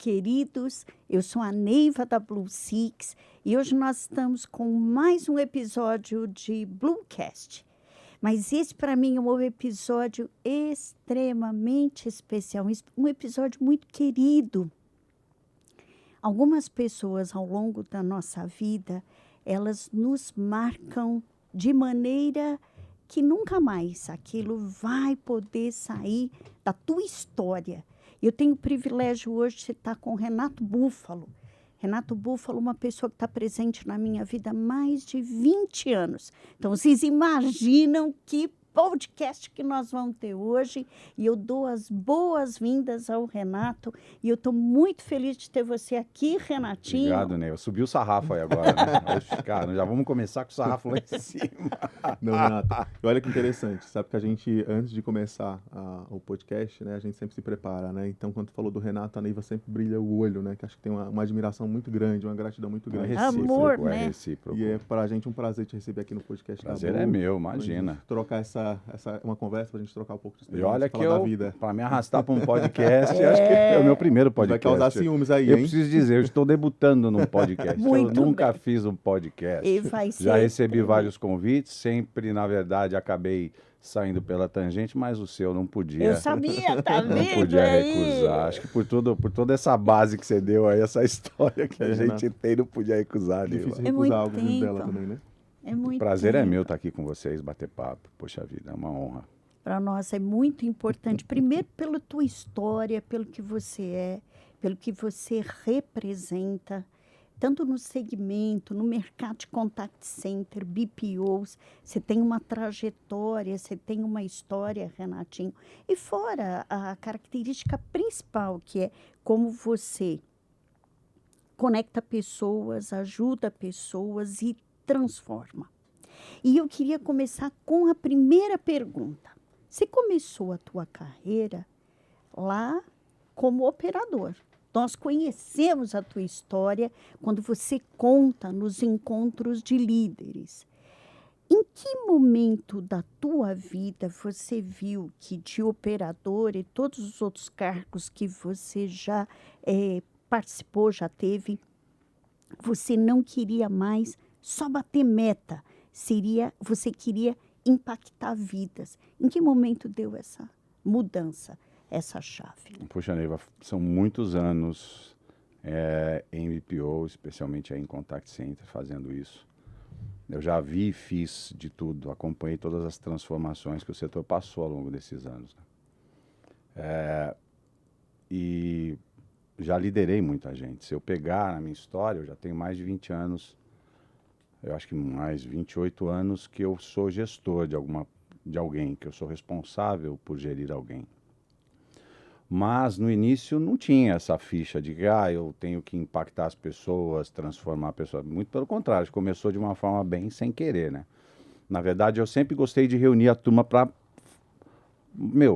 queridos. Eu sou a Neiva da Blue Six e hoje nós estamos com mais um episódio de Bluecast. Mas esse, para mim, é um episódio extremamente especial, um episódio muito querido. Algumas pessoas, ao longo da nossa vida, elas nos marcam de maneira que nunca mais aquilo vai poder sair da tua história. Eu tenho o privilégio hoje de estar com o Renato Búfalo. Renato Búfalo, uma pessoa que está presente na minha vida há mais de 20 anos. Então, vocês imaginam que podcast que nós vamos ter hoje. E eu dou as boas-vindas ao Renato. E eu estou muito feliz de ter você aqui, Renatinho. Obrigado, Ney. Subiu o sarrafo aí agora, né? Oxe, cara, já vamos começar com o sarrafo lá em cima. Não, Renato. E olha que interessante. Sabe que a gente, antes de começar o podcast, né, a gente sempre se prepara, né? Então, quando tu falou do Renato, a Neiva sempre brilha o olho, né? Que acho que tem uma admiração muito grande, uma gratidão muito grande. Amor, né? É recíproco. E é pra gente um prazer te receber aqui no podcast. Prazer é meu, imagina. Trocar uma conversa pra gente trocar um pouco de E experiência, olha que falar da vida. Pra me arrastar pra um podcast, acho que é o meu primeiro podcast. Vai causar ciúmes aí, Eu hein? preciso dizer, eu estou debutando num podcast. Muito Eu nunca bem. fiz um podcast. E vai ser Já recebi tremendo. vários convites, sempre, na verdade, acabei saindo pela tangente, mas o seu não podia. Eu sabia, tá Não vendo podia aí? recusar. Acho que por toda essa base que você deu aí, essa história que a gente tem, não podia recusar, Neiva. Difícil É muito recusar algo vindo dela tempo. também, né? É muito O prazer é tempo. meu estar aqui com vocês, bater papo. Poxa vida, é uma honra. Para nós é muito importante, primeiro pela tua história, pelo que você é, pelo que você representa, tanto no segmento, no mercado de contact center, BPOs, você tem uma trajetória, você tem uma história, Renatinho. E fora a característica principal, que é como você conecta pessoas, ajuda pessoas e transforma. E eu queria começar com a primeira pergunta. Você começou a tua carreira lá como operador. Nós conhecemos a tua história quando você conta nos encontros de líderes. Em que momento da tua vida você viu que de operador e todos os outros cargos que você já participou, já teve, você não queria mais só bater meta? Você queria impactar vidas. Em que momento deu essa mudança, essa chave? Poxa, Neiva, são muitos anos em BPO, especialmente aí em Contact Center, fazendo isso. Eu já vi e fiz de tudo, acompanhei todas as transformações que o setor passou ao longo desses anos, né? E já liderei muita gente. Se eu pegar na minha história, eu já tenho mais de 20 anos, eu acho que mais 28 anos que eu sou gestor de alguém, que eu sou responsável por gerir alguém. Mas no início não tinha essa ficha de que eu tenho que impactar as pessoas, transformar a pessoa. Muito pelo contrário, começou de uma forma bem sem querer, né? Na verdade, eu sempre gostei de reunir a turma para,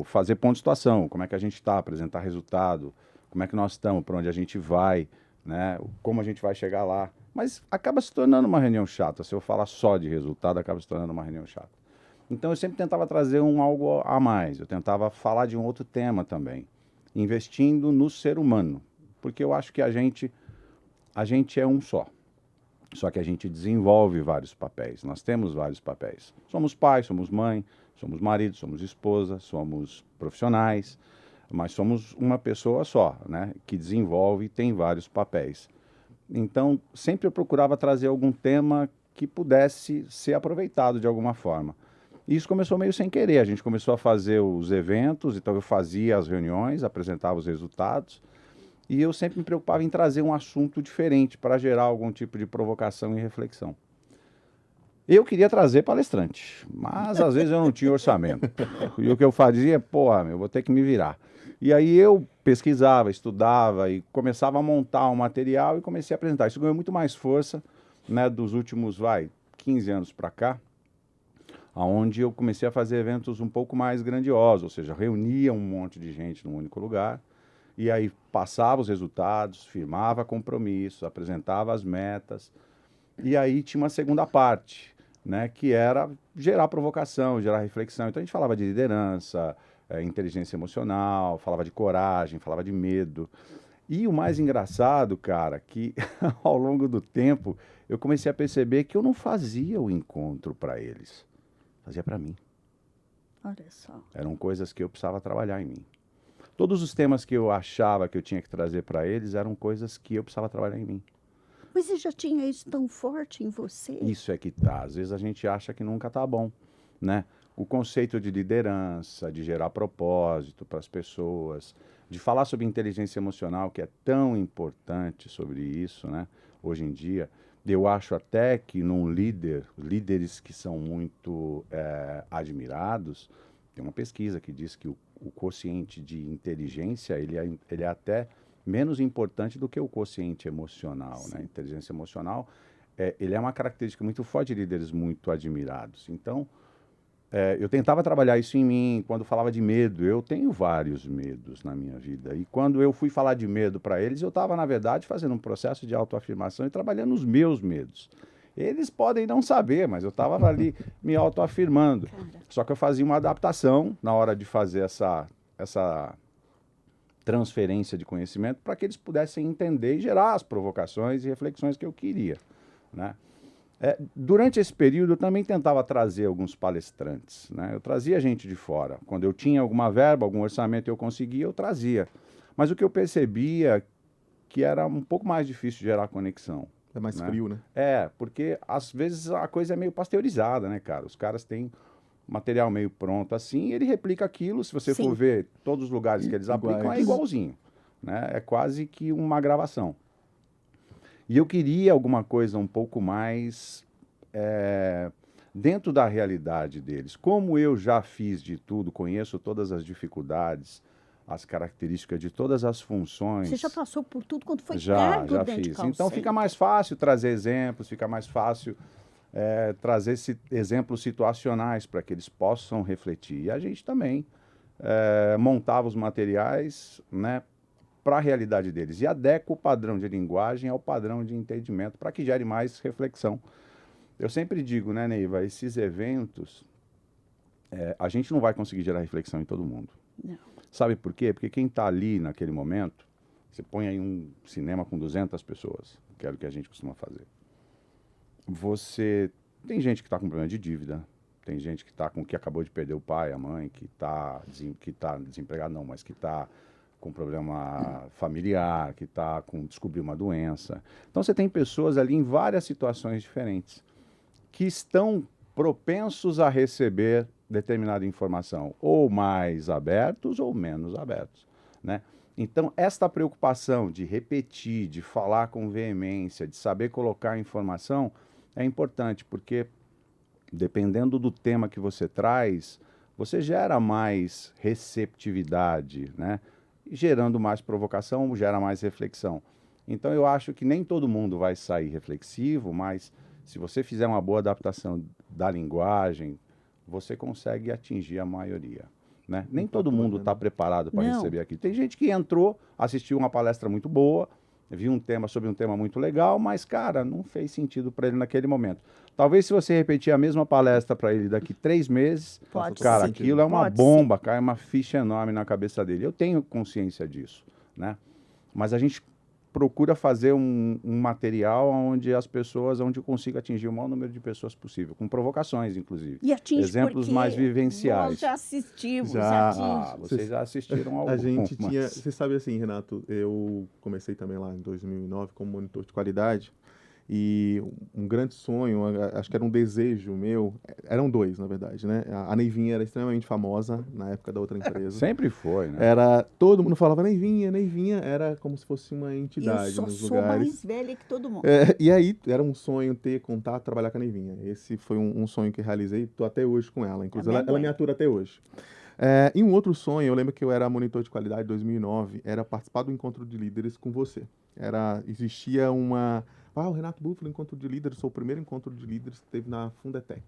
fazer ponto de situação. Como é que a gente está, apresentar resultado, como é que nós estamos, para onde a gente vai, né? Como a gente vai chegar lá. Mas acaba se tornando uma reunião chata. Se eu falar só de resultado, acaba se tornando uma reunião chata. Então, eu sempre tentava trazer algo a mais. Eu tentava falar de um outro tema também, investindo no ser humano. Porque eu acho que a gente é um só. Só que a gente desenvolve vários papéis. Nós temos vários papéis. Somos pai, somos mãe, somos marido, somos esposa, somos profissionais. Mas somos uma pessoa só, né? Que desenvolve e tem vários papéis. Então, sempre eu procurava trazer algum tema que pudesse ser aproveitado de alguma forma. E isso começou meio sem querer. A gente começou a fazer os eventos, então eu fazia as reuniões, apresentava os resultados, e eu sempre me preocupava em trazer um assunto diferente para gerar algum tipo de provocação e reflexão. Eu queria trazer palestrante, mas às vezes eu não tinha orçamento. E o que eu fazia, eu vou ter que me virar. E aí eu pesquisava, estudava e começava a montar um material e comecei a apresentar. Isso ganhou muito mais força, né, dos últimos, 15 anos para cá, onde eu comecei a fazer eventos um pouco mais grandiosos, ou seja, reunia um monte de gente num único lugar, e aí passava os resultados, firmava compromissos, apresentava as metas, e aí tinha uma segunda parte, né, que era gerar provocação, gerar reflexão. Então a gente falava de liderança, inteligência emocional, falava de coragem, falava de medo. E o mais engraçado, cara, que ao longo do tempo eu comecei a perceber que eu não fazia o encontro para eles, fazia para mim. Olha só. Eram coisas que eu precisava trabalhar em mim. Todos os temas que eu achava que eu tinha que trazer para eles eram coisas que eu precisava trabalhar em mim. Mas você já tinha isso tão forte em você? Isso é que tá. Às vezes a gente acha que nunca tá bom, né? O conceito de liderança, de gerar propósito para as pessoas, de falar sobre inteligência emocional, que é tão importante sobre isso, né? Hoje em dia, eu acho até que num líderes que são muito admirados, tem uma pesquisa que diz que o quociente de inteligência, ele é até menos importante do que o quociente emocional, né? Inteligência emocional, ele é uma característica muito forte de líderes muito admirados. Então, eu tentava trabalhar isso em mim. Quando falava de medo, eu tenho vários medos na minha vida. E quando eu fui falar de medo para eles, eu estava, na verdade, fazendo um processo de autoafirmação e trabalhando os meus medos. Eles podem não saber, mas eu estava ali me autoafirmando. Só que eu fazia uma adaptação na hora de fazer essa transferência de conhecimento para que eles pudessem entender e gerar as provocações e reflexões que eu queria, né? Durante esse período, eu também tentava trazer alguns palestrantes, né? Eu trazia gente de fora. Quando eu tinha alguma verba, algum orçamento eu conseguia, eu trazia. Mas o que eu percebia que era um pouco mais difícil de gerar conexão. É mais né? frio, né? Porque às vezes a coisa é meio pasteurizada, né, cara? Os caras têm material meio pronto assim, e ele replica aquilo. Se você for ver todos os lugares que eles aplicam, é igualzinho, né? É quase que uma gravação. E eu queria alguma coisa um pouco mais dentro da realidade deles. Como eu já fiz de tudo, conheço todas as dificuldades, as características de todas as funções. Você já passou por tudo quando foi já dentro fiz. de call Então fica mais fácil trazer exemplos, fica mais fácil trazer exemplos situacionais para que eles possam refletir. E a gente também montava os materiais, né, para a realidade deles. E adequa o padrão de linguagem ao padrão de entendimento para que gere mais reflexão. Eu sempre digo, né, Neiva, esses eventos, a gente não vai conseguir gerar reflexão em todo mundo. Não. Sabe por quê? Porque quem está ali naquele momento, você põe aí um cinema com 200 pessoas, que é o que a gente costuma fazer. Tem gente que está com problema de dívida, tem gente que acabou de perder o pai, a mãe, que está desempregado, não, mas que está com problema familiar, que descobriu uma doença. Então você tem pessoas ali em várias situações diferentes que estão propensos a receber determinada informação, ou mais abertos ou menos abertos, né? Então, esta preocupação de repetir, de falar com veemência, de saber colocar a informação é importante, porque dependendo do tema que você traz, você gera mais receptividade, né? E gerando mais provocação, gera mais reflexão. Então, eu acho que nem todo mundo vai sair reflexivo, mas se você fizer uma boa adaptação da linguagem, você consegue atingir a maioria, né? Nem todo mundo está preparado para receber aquilo. Tem gente que entrou, assistiu uma palestra muito boa, viu sobre um tema muito legal, mas, cara, não fez sentido para ele naquele momento. Talvez se você repetir a mesma palestra para ele daqui 3 meses, cara, aquilo é uma bomba, cai uma ficha enorme na cabeça dele. Eu tenho consciência disso, né? Mas a gente procura fazer um material onde eu consiga atingir o maior número de pessoas possível, com provocações, inclusive. E atinge exemplos mais vivenciais. Nós já assistimos, vocês já assistiram ao A gente tinha... Você sabe assim, Renato, eu comecei também lá em 2009 como monitor de qualidade, e um grande sonho, acho que era um desejo meu, eram 2, na verdade, né? A Neivinha era extremamente famosa na época da outra empresa. Sempre foi, né? Todo mundo falava Neivinha, Neivinha, era como se fosse uma entidade nos lugares. Eu sou mais velha que todo mundo. E aí, era um sonho ter contato, trabalhar com a Neivinha. Esse foi um sonho que realizei, estou até hoje com ela, inclusive ela me atura até hoje. E um outro sonho, eu lembro que eu era monitor de qualidade em 2009, era participar do encontro de líderes com você. Existia o Renato Búfalo, encontro de líderes, sou o primeiro encontro de líderes que teve na Fundetec.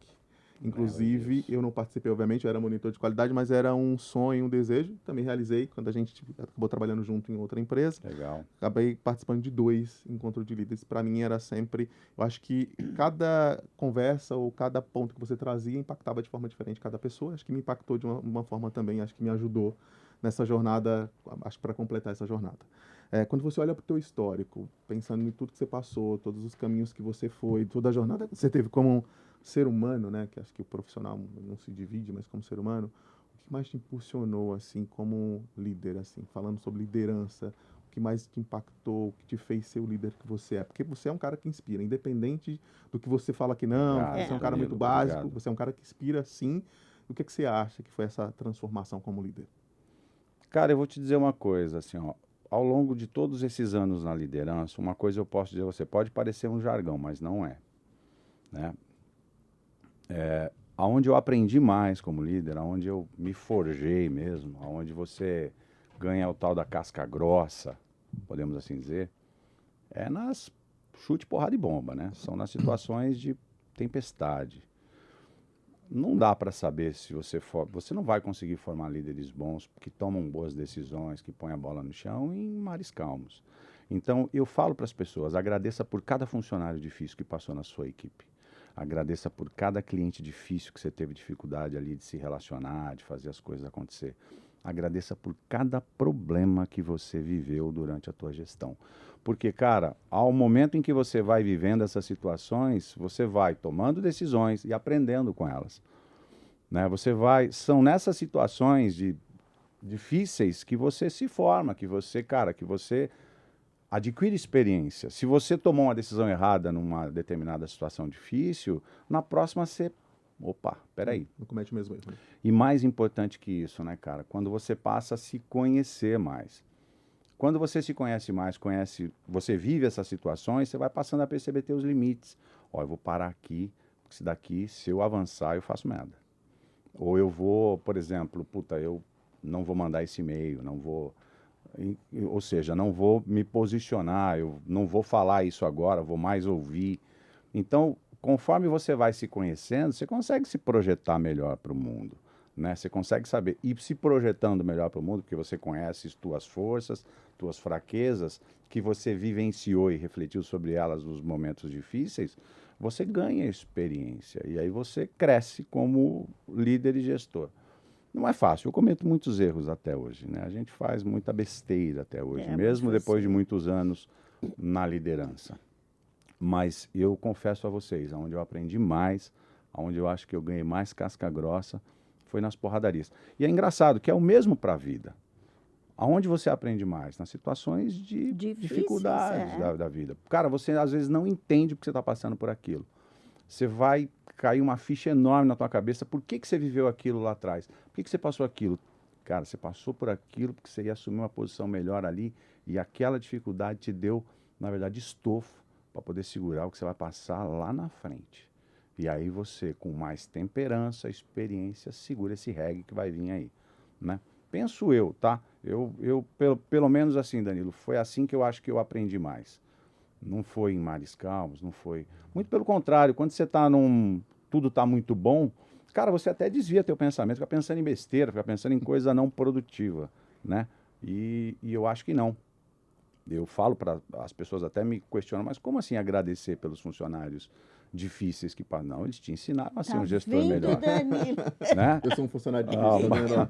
Inclusive, eu não participei, obviamente, eu era monitor de qualidade, mas era um sonho, um desejo, também realizei quando a gente acabou trabalhando junto em outra empresa. Legal. Acabei participando de 2 encontros de líderes. Para mim era sempre, eu acho que cada conversa ou cada ponto que você trazia impactava de forma diferente cada pessoa. Acho que me impactou de uma forma também, acho que me ajudou nessa jornada, acho que para completar essa jornada. Quando você olha para o teu histórico, pensando em tudo que você passou, todos os caminhos que você foi, toda a jornada que você teve como ser humano, né? Que acho que o profissional não se divide, mas como ser humano, o que mais te impulsionou, assim, como líder, assim, falando sobre liderança, o que mais te impactou, o que te fez ser o líder que você é? Porque você é um cara que inspira, independente do que você fala que não, Obrigado, você é um cara muito Danilo, básico, obrigado. você é um cara que inspira, sim. O que você acha que foi essa transformação como líder? Cara, eu vou te dizer uma coisa, assim, ó, ao longo de todos esses anos na liderança, uma coisa eu posso dizer a você, pode parecer um jargão, mas não é, né? Aonde eu aprendi mais como líder, aonde eu me forjei mesmo, aonde você ganha o tal da casca grossa, podemos assim dizer, é nas chute, porrada e bomba, né? São nas situações de tempestade. Não dá para saber se você não vai conseguir formar líderes bons que tomam boas decisões, que põem a bola no chão em mares calmos. Então, eu falo para as pessoas, agradeça por cada funcionário difícil que passou na sua equipe. Agradeça por cada cliente difícil que você teve dificuldade ali de se relacionar, de fazer as coisas acontecer. Agradeça por cada problema que você viveu durante a tua gestão. Porque, cara, ao momento em que você vai vivendo essas situações, você vai tomando decisões e aprendendo com elas, né? São nessas situações difíceis que você se forma, que você adquire experiência. Se você tomou uma decisão errada numa determinada situação difícil, na próxima você, opa, peraí. Não comete o mesmo erro, né? E mais importante que isso, né, cara? Quando você passa a se conhecer mais. Quando você se conhece mais, você vive essas situações, você vai passando a perceber teus limites. Ó, eu vou parar aqui, porque se eu avançar, eu faço merda. Ou eu vou, por exemplo, eu não vou mandar esse e-mail, não vou... Ou seja, não vou me posicionar, eu não vou falar isso agora, vou mais ouvir. Então, conforme você vai se conhecendo, você consegue se projetar melhor para o mundo, né? Você consegue saber, e se projetando melhor para o mundo, porque você conhece as tuas forças, tuas fraquezas, que você vivenciou e refletiu sobre elas nos momentos difíceis, você ganha experiência e aí você cresce como líder e gestor. Não é fácil, eu cometo muitos erros até hoje, né? A gente faz muita besteira até hoje, mesmo depois de muitos anos na liderança. Mas eu confesso a vocês, onde eu aprendi mais, onde eu acho que eu ganhei mais casca grossa, foi nas porradarias. E é engraçado que é o mesmo para a vida. Aonde você aprende mais? Nas situações de dificuldades da vida. Cara, você às vezes não entende porque você está passando por aquilo. Você vai cair uma ficha enorme na tua cabeça. Por que você viveu aquilo lá atrás? Por que você passou aquilo? Cara, você passou por aquilo porque você ia assumir uma posição melhor ali e aquela dificuldade te deu, na verdade, estofo para poder segurar o que você vai passar lá na frente. E aí você, com mais temperança, experiência, segura esse reggae que vai vir aí, né? Penso eu, tá? Pelo menos assim, Danilo, foi assim que eu acho que eu aprendi mais. Não foi em mares calmos, não foi... Muito pelo contrário, quando você está tudo está muito bom, cara, você até desvia teu pensamento, fica pensando em besteira, fica pensando em coisa não produtiva, né? E eu acho que não. Eu falo para as pessoas, até me questionam, mas como assim agradecer pelos funcionários difíceis que passam? Não, eles te ensinaram a ser um gestor melhor. Danilo? Né? Eu sou um funcionário difícil,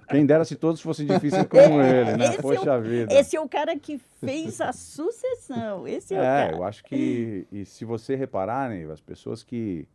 Quem dera se todos fossem difíceis como ele, né? Poxa vida. Esse é o cara que fez a sucessão. Esse é o cara. Eu acho que, e se você repararem, as pessoas que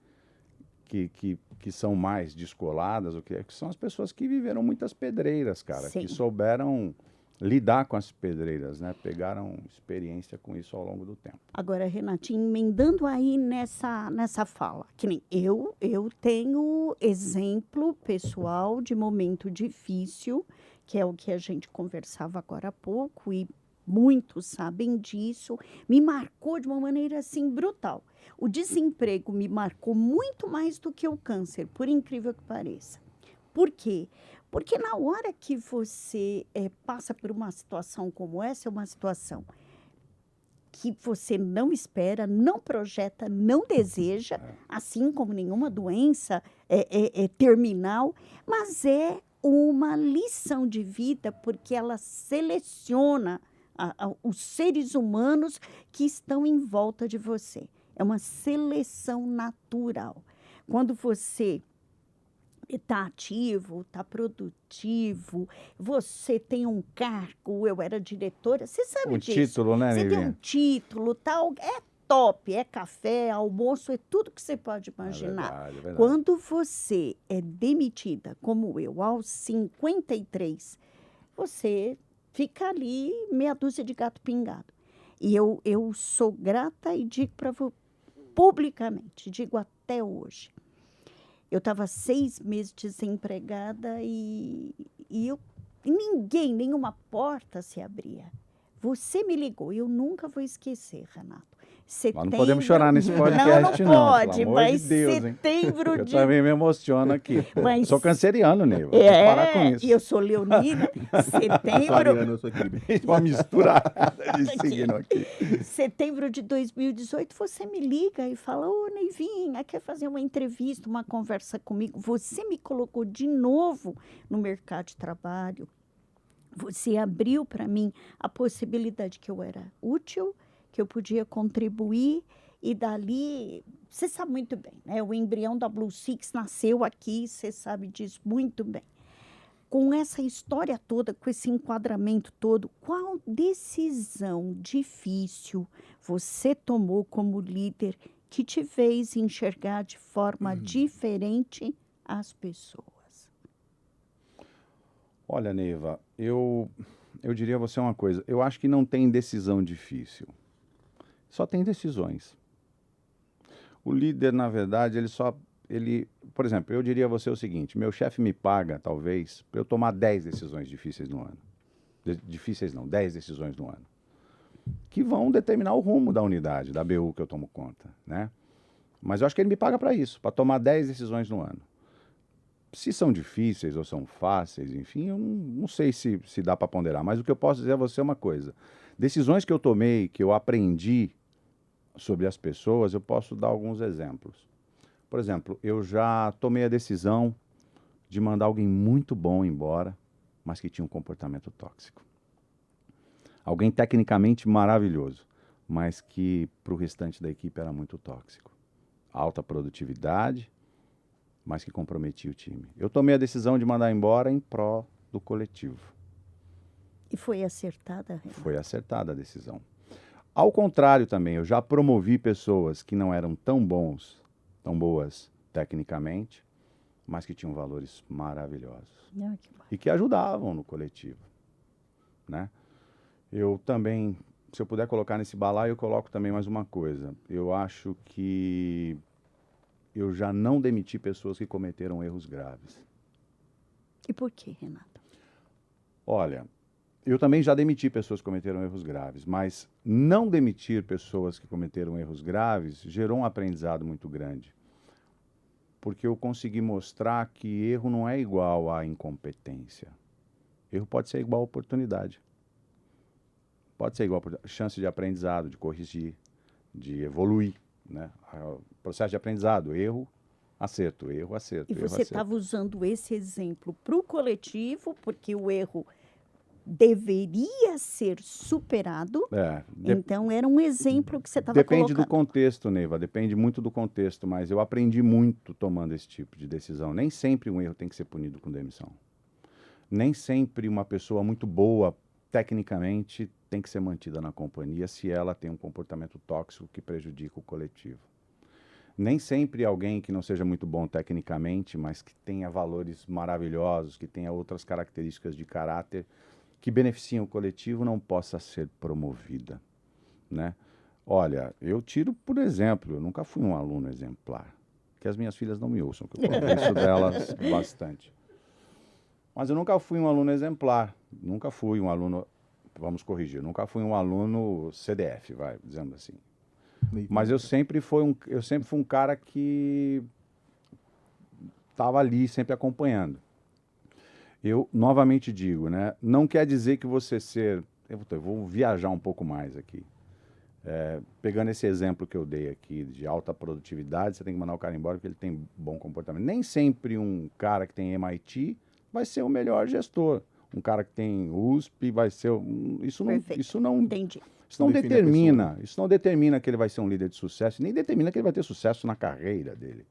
são mais descoladas, que são as pessoas que viveram muitas pedreiras, cara, Sim. que souberam lidar com as pedreiras, né? Pegaram experiência com isso ao longo do tempo. Agora, Renatinho, emendando aí nessa fala, que nem eu tenho exemplo pessoal de momento difícil, que é o que a gente conversava agora há pouco, e muitos sabem disso, me marcou de uma maneira assim brutal. O desemprego me marcou muito mais do que o câncer, por incrível que pareça. Por quê? Porque na hora que você passa por uma situação como essa, é uma situação que você não espera, não projeta, não deseja, assim como nenhuma doença terminal, mas é uma lição de vida, porque ela seleciona os seres humanos que estão em volta de você. É uma seleção natural. Quando você Está ativo, está produtivo, você tem um cargo, eu era diretora, você sabe O disso. título, né, Você tem um Nivinha? título, tal, é top, é café, almoço, é tudo que você pode imaginar. É verdade. Quando você é demitida, como eu, aos 53, você fica ali meia dúzia de gato pingado. E eu sou grata e digo para você publicamente, digo até hoje. Eu estava 6 meses desempregada e ninguém, nenhuma porta se abria. Você me ligou, eu nunca vou esquecer, Renato. Mas não podemos chorar nesse podcast, não não. pode, Pelo amor mas de Deus, hein? setembro Eu de... também me emociono aqui. Mas- Sou canceriano, Neiva. Tem que parar com isso. E eu sou leonina. Eu sou Setembro, ariano, eu sou equilíbrio. Uma mistura de signo aqui. setembro de 2018, você me liga e fala, ô Neivinha, quer fazer uma entrevista, uma conversa comigo? Você me colocou de novo no mercado de trabalho. Você abriu para mim a possibilidade que eu era útil, que eu podia contribuir, e dali, você sabe muito bem, né? O embrião da Blue Six nasceu aqui, você sabe disso muito bem. Com essa história toda, com esse enquadramento todo, qual decisão difícil você tomou como líder que te fez enxergar de forma diferente as pessoas? Olha, Neiva, eu diria a você uma coisa. Eu acho que não tem decisão difícil. Só tem decisões. O líder, na verdade, por exemplo, eu diria a você o seguinte, meu chefe me paga, talvez, para eu tomar 10 decisões difíceis no ano. Difíceis não, 10 decisões no ano. Que vão determinar o rumo da unidade, da BU que eu tomo conta, né? Mas eu acho que ele me paga para isso, para tomar 10 decisões no ano. Se são difíceis ou são fáceis, enfim, eu não sei se dá para ponderar. Mas o que eu posso dizer a você é uma coisa. Decisões que eu tomei, que eu aprendi sobre as pessoas, eu posso dar alguns exemplos. Por exemplo, eu já tomei a decisão de mandar alguém muito bom embora, mas que tinha um comportamento tóxico. Alguém tecnicamente maravilhoso, mas que para o restante da equipe era muito tóxico. Alta produtividade, mas que comprometia o time. Eu tomei a decisão de mandar embora em pró do coletivo. E foi acertada, Renato? Foi acertada a decisão. Ao contrário também, eu já promovi pessoas que não eram tão boas tecnicamente, mas que tinham valores maravilhosos. Ah, que bom. E que ajudavam no coletivo, né? Eu também, se eu puder colocar nesse balaio, eu coloco também mais uma coisa. Eu acho que eu já não demiti pessoas que cometeram erros graves. E por quê, Renato? Olha, eu também já demiti pessoas que cometeram erros graves, mas não demitir pessoas que cometeram erros graves gerou um aprendizado muito grande. Porque eu consegui mostrar que erro não é igual à incompetência. Erro pode ser igual à oportunidade. Pode ser igual a chance de aprendizado, de corrigir, de evoluir, né? O processo de aprendizado, erro, acerto, erro, acerto. E você estava usando esse exemplo para o coletivo, porque o erro deveria ser superado. Então, era um exemplo que você estava colocando. Depende do contexto, Neiva, depende muito do contexto, mas eu aprendi muito tomando esse tipo de decisão. Nem sempre um erro tem que ser punido com demissão. Nem sempre uma pessoa muito boa, tecnicamente, tem que ser mantida na companhia se ela tem um comportamento tóxico que prejudica o coletivo. Nem sempre alguém que não seja muito bom tecnicamente, mas que tenha valores maravilhosos, que tenha outras características de caráter que beneficiam o coletivo, não possa ser promovida, né? Olha, eu tiro por exemplo, eu nunca fui um aluno exemplar, que as minhas filhas não me ouçam, que eu converso delas bastante. Mas eu nunca fui um aluno exemplar, nunca fui um aluno, vamos corrigir, nunca fui um aluno CDF, vai, dizendo assim. Mas eu sempre fui um cara que estava ali, sempre acompanhando. Eu novamente digo, né? Não quer dizer que você ser... Eu vou viajar um pouco mais aqui. Pegando esse exemplo que eu dei aqui de alta produtividade, você tem que mandar o cara embora porque ele tem bom comportamento. Nem sempre um cara que tem MIT vai ser o melhor gestor. Um cara que tem USP vai ser... Isso não Entendi. Isso não determina, isso não determina que ele vai ser um líder de sucesso, nem determina que ele vai ter sucesso na carreira dele,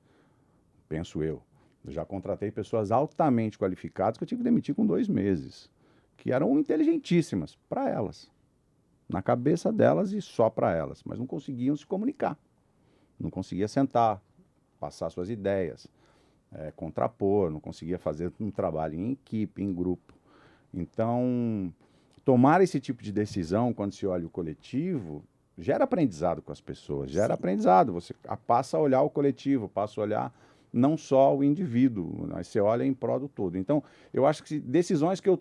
penso eu, Eu já contratei pessoas altamente qualificadas que eu tive que demitir com 2 meses, que eram inteligentíssimas para elas, na cabeça delas e só para elas, mas não conseguiam se comunicar, não conseguia sentar, passar suas ideias, contrapor, não conseguia fazer um trabalho em equipe, em grupo. Então, tomar esse tipo de decisão quando se olha o coletivo gera aprendizado com as pessoas, gera aprendizado. Você passa a olhar o coletivo, passa a olhar não só o indivíduo, mas você olha em prol do todo. Então, eu acho que decisões que eu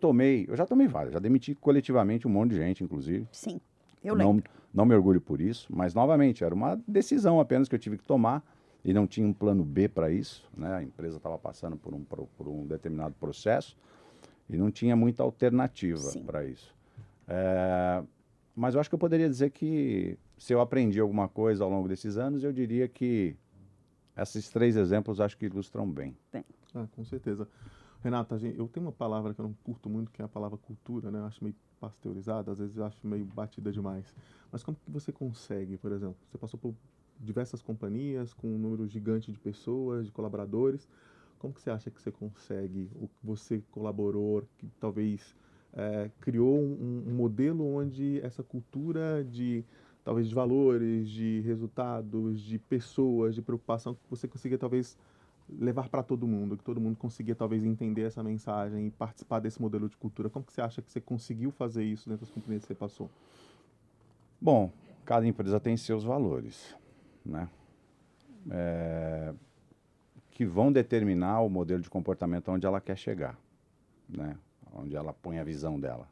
já tomei várias, já demiti coletivamente um monte de gente, inclusive. Sim, eu lembro. Não me orgulho por isso, mas, novamente, era uma decisão apenas que eu tive que tomar e não tinha um plano B para isso, né? A empresa estava passando por um determinado processo e não tinha muita alternativa para isso. Mas eu acho que eu poderia dizer que, se eu aprendi alguma coisa ao longo desses anos, eu diria que esses 3 exemplos acho que ilustram bem. Com certeza. Renata, eu tenho uma palavra que eu não curto muito, que é a palavra cultura, né? Eu acho meio pasteurizada, às vezes eu acho meio batida demais. Mas como que você consegue, por exemplo, você passou por diversas companhias, com um número gigante de pessoas, de colaboradores, como que você acha que você consegue, o que você colaborou, que talvez criou um modelo onde essa cultura talvez de valores, de resultados, de pessoas, de preocupação, que você consiga talvez levar para todo mundo, que todo mundo consiga talvez entender essa mensagem e participar desse modelo de cultura. Como que você acha que você conseguiu fazer isso dentro das companhias que você passou? Bom, cada empresa tem seus valores, né? Que vão determinar o modelo de comportamento onde ela quer chegar, né? Onde ela põe a visão dela.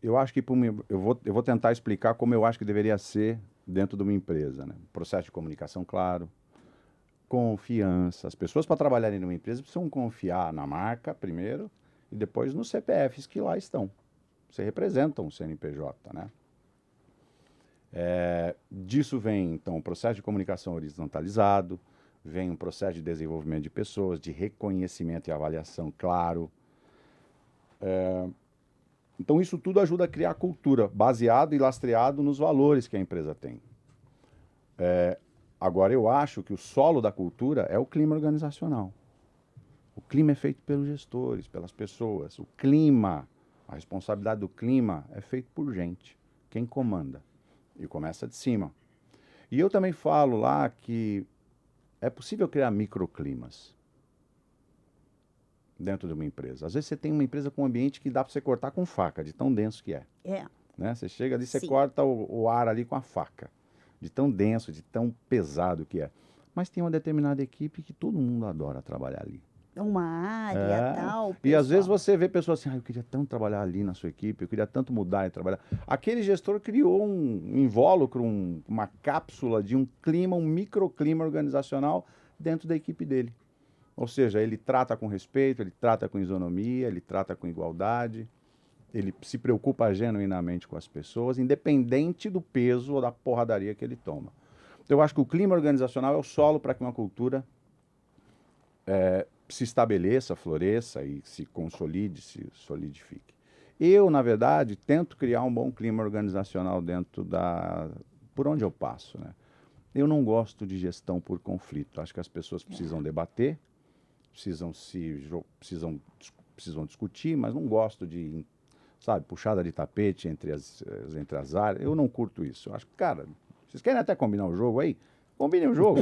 Eu acho que eu vou tentar explicar como eu acho que deveria ser dentro de uma empresa, né? Processo de comunicação claro, confiança. As pessoas, para trabalharem numa empresa, precisam confiar na marca primeiro e depois nos CPFs que lá estão. Você representa um CNPJ, né? Disso vem, então, o processo de comunicação horizontalizado, vem um processo de desenvolvimento de pessoas, de reconhecimento e avaliação claro. Então, isso tudo ajuda a criar cultura, baseado e lastreado nos valores que a empresa tem. Agora, eu acho que o solo da cultura é o clima organizacional. O clima é feito pelos gestores, pelas pessoas. O clima, a responsabilidade do clima é feito por gente, quem comanda. E começa de cima. E eu também falo lá que é possível criar microclimas dentro de uma empresa. Às vezes você tem uma empresa com um ambiente que dá para você cortar com faca, de tão denso que é. Né? Você chega ali, você corta o ar ali com a faca, de tão denso, de tão pesado que é. Mas tem uma determinada equipe que todo mundo adora trabalhar ali. Uma área, tal. E às vezes você vê pessoas assim, eu queria tanto trabalhar ali na sua equipe, eu queria tanto mudar e trabalhar. Aquele gestor criou um invólucro, uma cápsula de um clima, um microclima organizacional dentro da equipe dele. Ou seja, ele trata com respeito, ele trata com isonomia, ele trata com igualdade, ele se preocupa genuinamente com as pessoas, independente do peso ou da porradaria que ele toma. Então, eu acho que o clima organizacional é o solo para que uma cultura se estabeleça, floresça e se consolide, se solidifique. Eu, na verdade, tento criar um bom clima organizacional por onde eu passo, né? Eu não gosto de gestão por conflito. Acho que as pessoas precisam debater, precisam discutir, mas não gosto de, puxada de tapete entre as áreas. Eu não curto isso. Eu acho que, cara, vocês querem até combinar o jogo aí? Combine o jogo.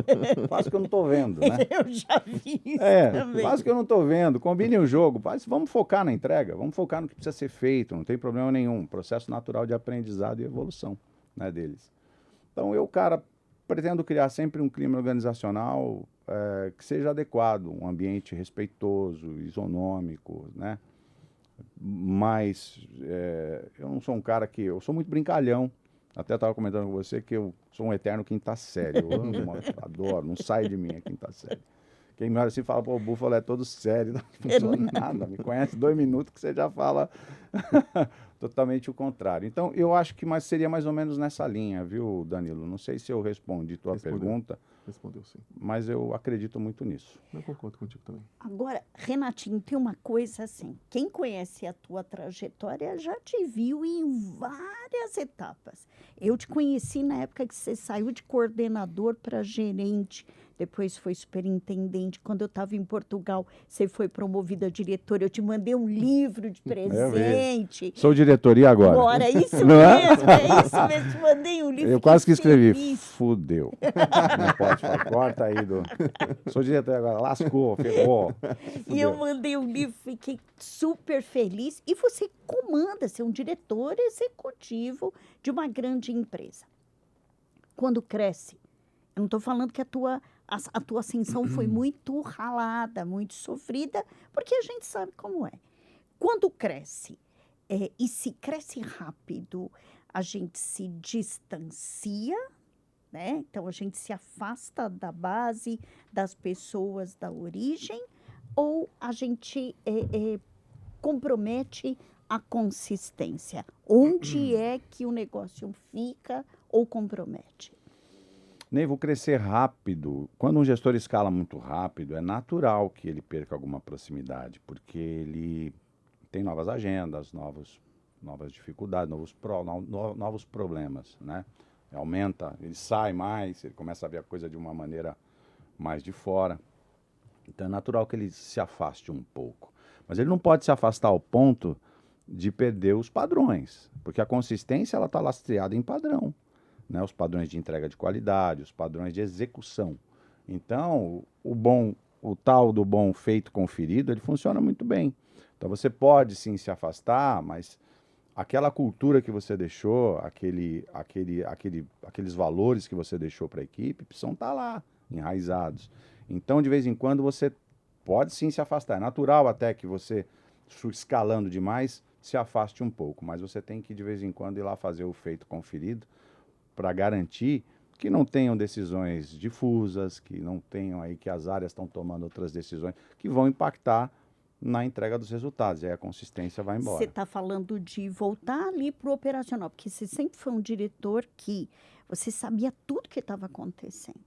Faz que eu não estou vendo, né? Eu já vi isso também. Faz que eu não estou vendo. Combine o jogo. Vamos focar na entrega. Vamos focar no que precisa ser feito. Não tem problema nenhum. Processo natural de aprendizado e evolução, né, deles. Então, cara, pretendo criar sempre um clima organizacional que seja adequado. Um ambiente respeitoso, isonômico, né? Mas eu não sou um cara eu sou muito brincalhão. Até estava comentando com você que eu sou um eterno quinta série. Eu amo, adoro, não sai de mim a quinta série. Quem me olha assim fala, pô, o Búfalo é todo sério, não funciona nada. Me conhece 2 minutos que você já fala totalmente o contrário. Então, eu acho que seria mais ou menos nessa linha, viu, Danilo? Não sei se eu respondi tua pergunta. Respondeu, sim. Mas eu acredito muito nisso. Eu concordo contigo também. Agora, Renatinho, tem uma coisa assim. Quem conhece a tua trajetória já te viu em várias etapas. Eu te conheci na época que você saiu de coordenador para gerente. depois foi superintendente. Quando eu estava em Portugal, você foi promovida a diretora. Eu te mandei um livro de presente. Sou diretor, e agora? Agora, isso Não é? mesmo, é isso mesmo. Te mandei um livro. Eu quase que escrevi, feliz. fudeu. Não pode falar, corta aí do... Sou diretor agora, lascou, ferrou. E eu mandei um livro, fiquei super feliz. E você comanda ser um diretor executivo de uma grande empresa. Quando cresce, eu não estou falando que a tua ascensão foi muito ralada, muito sofrida, porque a gente sabe como é. Quando cresce, e se cresce rápido, a gente se distancia, né? Então, a gente se afasta da base, das pessoas da origem, ou a gente compromete a consistência? Onde é que o negócio fica ou compromete? Ney, vou crescer rápido. Quando um gestor escala muito rápido, é natural que ele perca alguma proximidade, porque ele tem novas agendas, novas dificuldades, novos problemas, né? Aumenta, ele sai mais, ele começa a ver a coisa de uma maneira mais de fora. Então é natural que ele se afaste um pouco. Mas ele não pode se afastar ao ponto de perder os padrões, porque a consistência ela está lastreada em padrão, né? Os padrões de entrega de qualidade, os padrões de execução. Então, o tal do bom feito conferido, ele funciona muito bem. Então você pode sim se afastar, mas aquela cultura que você deixou, aqueles valores que você deixou para a equipe, precisam estar lá, enraizados. Então, de vez em quando, você pode sim se afastar. É natural até que você, escalando demais, se afaste um pouco. Mas você tem que, de vez em quando, ir lá fazer o feito conferido para garantir que não tenham decisões difusas, que não tenham aí, que as áreas estão tomando outras decisões que vão impactar na entrega dos resultados, e aí a consistência vai embora. Você está falando de voltar ali para o operacional, porque você sempre foi um diretor que você sabia tudo que estava acontecendo.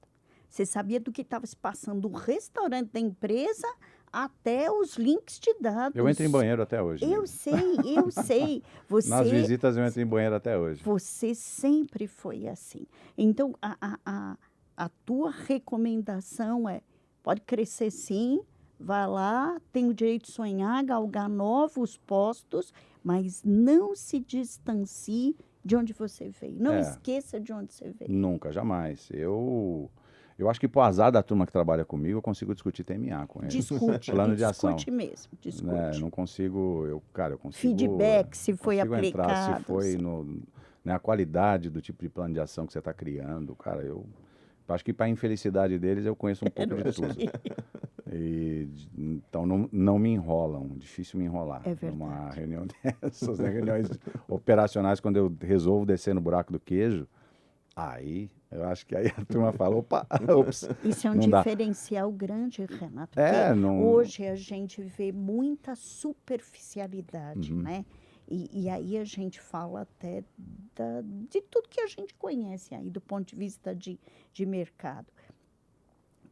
Você sabia do que estava se passando do restaurante da empresa até os links de dados. Eu entro em banheiro até hoje. Eu sei. Nas visitas eu entro em banheiro até hoje. Você sempre foi assim. Então, a tua recomendação é, pode crescer sim, vai lá, tem o direito de sonhar, galgar novos postos, mas não se distancie de onde você veio. Não esqueça de onde você veio. Nunca, jamais. Eu acho que, por azar da turma que trabalha comigo, eu consigo discutir TMA com eles. Discute, plano de ação. Discute mesmo, discute. Né, não consigo, eu consigo... Feedback, se foi aplicado. Entrar, se foi a qualidade do tipo de plano de ação que você está criando. Cara, eu acho que, para a infelicidade deles, eu conheço um pouco de tudo. Então, não me enrolam, difícil me enrolar. É verdade. Numa reunião dessas, né, reuniões operacionais, quando eu resolvo descer no buraco do queijo, aí eu acho que aí a turma fala, opa, ops. Isso é um diferencial grande, Renato. Hoje a gente vê muita superficialidade, né? E aí a gente fala até de tudo que a gente conhece aí do ponto de vista de mercado.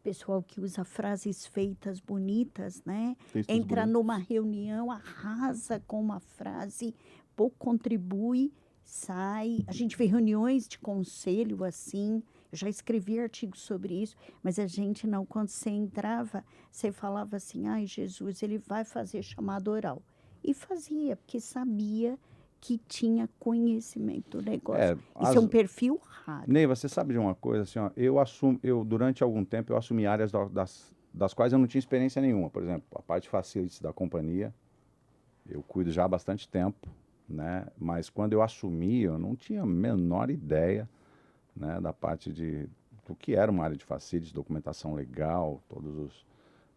Pessoal que usa frases feitas bonitas, né? Entra numa reunião, arrasa com uma frase, pouco contribui, sai. A gente vê reuniões de conselho assim, eu já escrevi artigos sobre isso, mas a gente não, quando você entrava, você falava assim, ai Jesus, ele vai fazer chamada oral. E fazia, porque sabia que tinha conhecimento do negócio. Isso é um perfil raro. Ney, você sabe de uma coisa, assim, ó, eu durante algum tempo eu assumi áreas das quais eu não tinha experiência nenhuma. Por exemplo, a parte de facilities da companhia, eu cuido já há bastante tempo, né? Mas quando eu assumi, eu não tinha a menor ideia, né, da parte do que era uma área de facilities, documentação legal, todos os,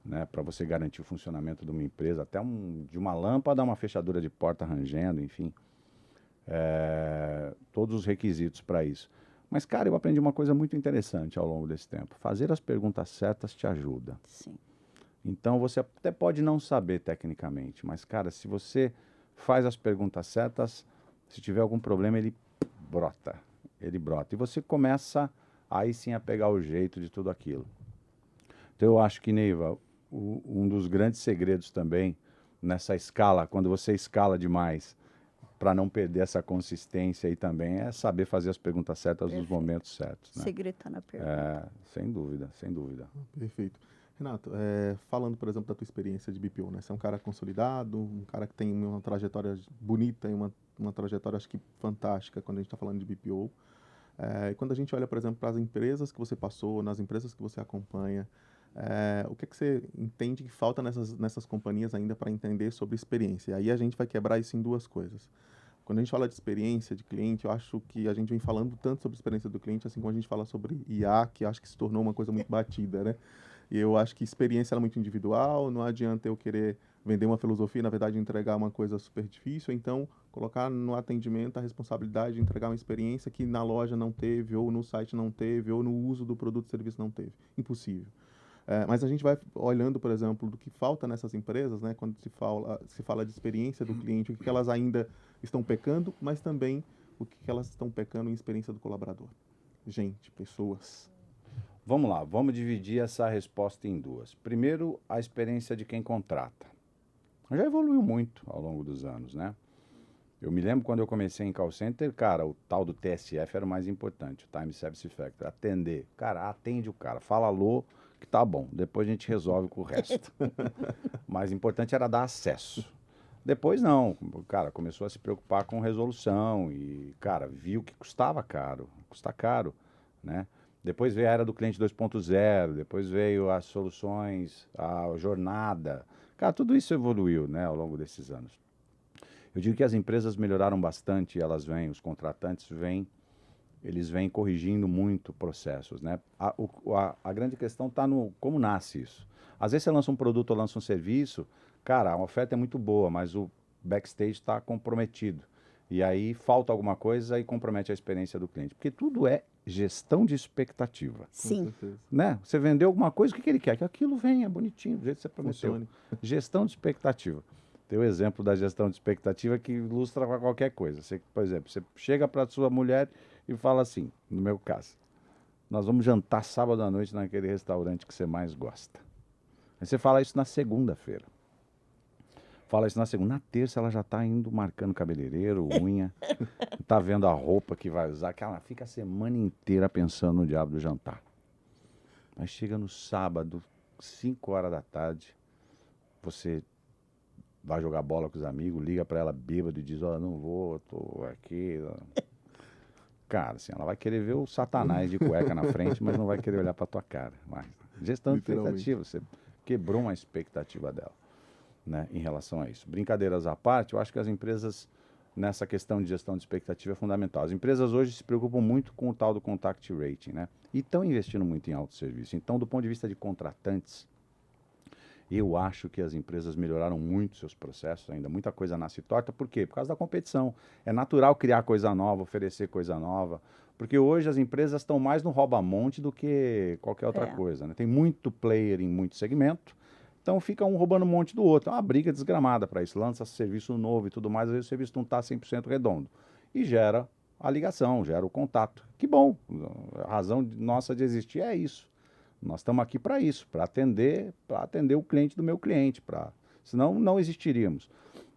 né, para você garantir o funcionamento de uma empresa, até de uma lâmpada a uma fechadura de porta rangendo, enfim. Todos os requisitos para isso. Mas, cara, eu aprendi uma coisa muito interessante ao longo desse tempo. Fazer as perguntas certas te ajuda. Sim. Então, você até pode não saber tecnicamente, mas, cara, se você faz as perguntas certas, se tiver algum problema, ele brota. E você começa, aí sim, a pegar o jeito de tudo aquilo. Então, eu acho que, Neiva, um dos grandes segredos também, nessa escala, quando você escala demais, para não perder essa consistência aí também, é saber fazer as perguntas certas nos momentos certos. Né? Segredo tá na pergunta. Sem dúvida, sem dúvida. Perfeito. Renato, falando, por exemplo, da tua experiência de BPO, né? Você é um cara consolidado, um cara que tem uma trajetória bonita e uma trajetória, acho que, fantástica quando a gente está falando de BPO. E quando a gente olha, por exemplo, para as empresas que você passou, nas empresas que você acompanha, o que é que você entende que falta nessas companhias ainda para entender sobre experiência? E aí a gente vai quebrar isso em duas coisas. Quando a gente fala de experiência de cliente, eu acho que a gente vem falando tanto sobre experiência do cliente, assim como a gente fala sobre IA, que acho que se tornou uma coisa muito batida, né? E eu acho que experiência é muito individual, não adianta eu querer vender uma filosofia, na verdade entregar uma coisa super difícil, então colocar no atendimento a responsabilidade de entregar uma experiência que na loja não teve, ou no site não teve, ou no uso do produto e serviço não teve. Impossível. Mas a gente vai olhando, por exemplo, do que falta nessas empresas, né, quando se fala de experiência do cliente, o que elas ainda estão pecando, mas também o que elas estão pecando em experiência do colaborador. Gente, pessoas. Vamos lá, vamos dividir essa resposta em duas. Primeiro, a experiência de quem contrata. Já evoluiu muito ao longo dos anos, né? Eu me lembro quando eu comecei em call center, cara, o tal do TSF era o mais importante, o Time Service Factor, atender. Cara, atende o cara, fala alô, que tá bom, depois a gente resolve com o resto. O mais importante era dar acesso. Depois não, o cara começou a se preocupar com resolução e, cara, viu que custava caro, custa caro, né? Depois veio a era do cliente 2.0, depois veio as soluções, a jornada. Cara, tudo isso evoluiu, né, ao longo desses anos. Eu digo que as empresas melhoraram bastante, elas vêm, os contratantes vêm, eles vêm corrigindo muito processos, né? A grande questão está no como nasce isso. Às vezes você lança um produto ou lança um serviço, cara, a oferta é muito boa, mas o backstage está comprometido. E aí falta alguma coisa e compromete a experiência do cliente. Porque tudo é gestão de expectativa. Sim. Né? Você vendeu alguma coisa, o que ele quer? Que aquilo venha bonitinho, do jeito que você prometeu. Funcione. Gestão de expectativa. Tem o exemplo da gestão de expectativa que ilustra qualquer coisa. Você, por exemplo, você chega para a sua mulher e fala assim, no meu caso, nós vamos jantar sábado à noite naquele restaurante que você mais gosta. Aí você fala isso na segunda-feira. Fala isso na segunda. Na terça ela já está indo marcando cabeleireiro, unha, está vendo a roupa que vai usar, que ela fica a semana inteira pensando no diabo do jantar. Mas chega no sábado, 5 horas da tarde, você vai jogar bola com os amigos, liga para ela bêbado e diz, ó, não vou, tô aqui. Cara, assim, ela vai querer ver o Satanás de cueca na frente, mas não vai querer olhar para tua cara. Mas, gestão de expectativa, você quebrou uma expectativa dela. Né, em relação a isso. Brincadeiras à parte, eu acho que as empresas, nessa questão de gestão de expectativa, é fundamental. As empresas hoje se preocupam muito com o tal do contact rating, né? E estão investindo muito em autosserviço. Então, do ponto de vista de contratantes, eu acho que as empresas melhoraram muito seus processos ainda. Muita coisa nasce torta. Por quê? Por causa da competição. É natural criar coisa nova, oferecer coisa nova. Porque hoje as empresas estão mais no rouba-monte do que qualquer outra coisa, né? Tem muito player em muito segmento. Então fica um roubando um monte do outro. É uma briga desgramada para isso. Lança serviço novo e tudo mais, às vezes o serviço não está 100% redondo. E gera a ligação, gera o contato. Que bom, a razão nossa de existir é isso. Nós estamos aqui para isso, para atender o cliente do meu cliente, senão não existiríamos.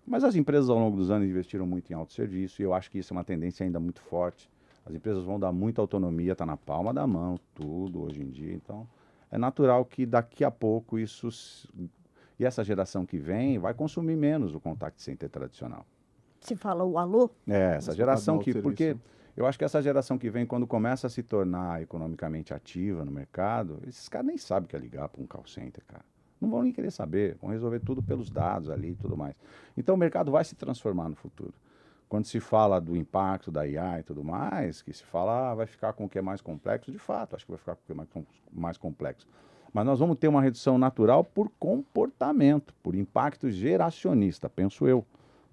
Mas as empresas ao longo dos anos investiram muito em autosserviço e eu acho que isso é uma tendência ainda muito forte. As empresas vão dar muita autonomia, está na palma da mão, tudo hoje em dia, então... É natural que daqui a pouco isso... E essa geração que vem vai consumir menos o contact center tradicional. Se fala o alô? Essa geração que... Porque eu acho que essa geração que vem, quando começa a se tornar economicamente ativa no mercado, esses caras nem sabem o que é ligar para um call center, cara. Não vão nem querer saber, vão resolver tudo pelos dados ali e tudo mais. Então o mercado vai se transformar no futuro. Quando se fala do impacto da IA e tudo mais, que se fala, vai ficar com o que é mais complexo, de fato, acho que vai ficar com o que é mais complexo. Mas nós vamos ter uma redução natural por comportamento, por impacto geracionista, penso eu.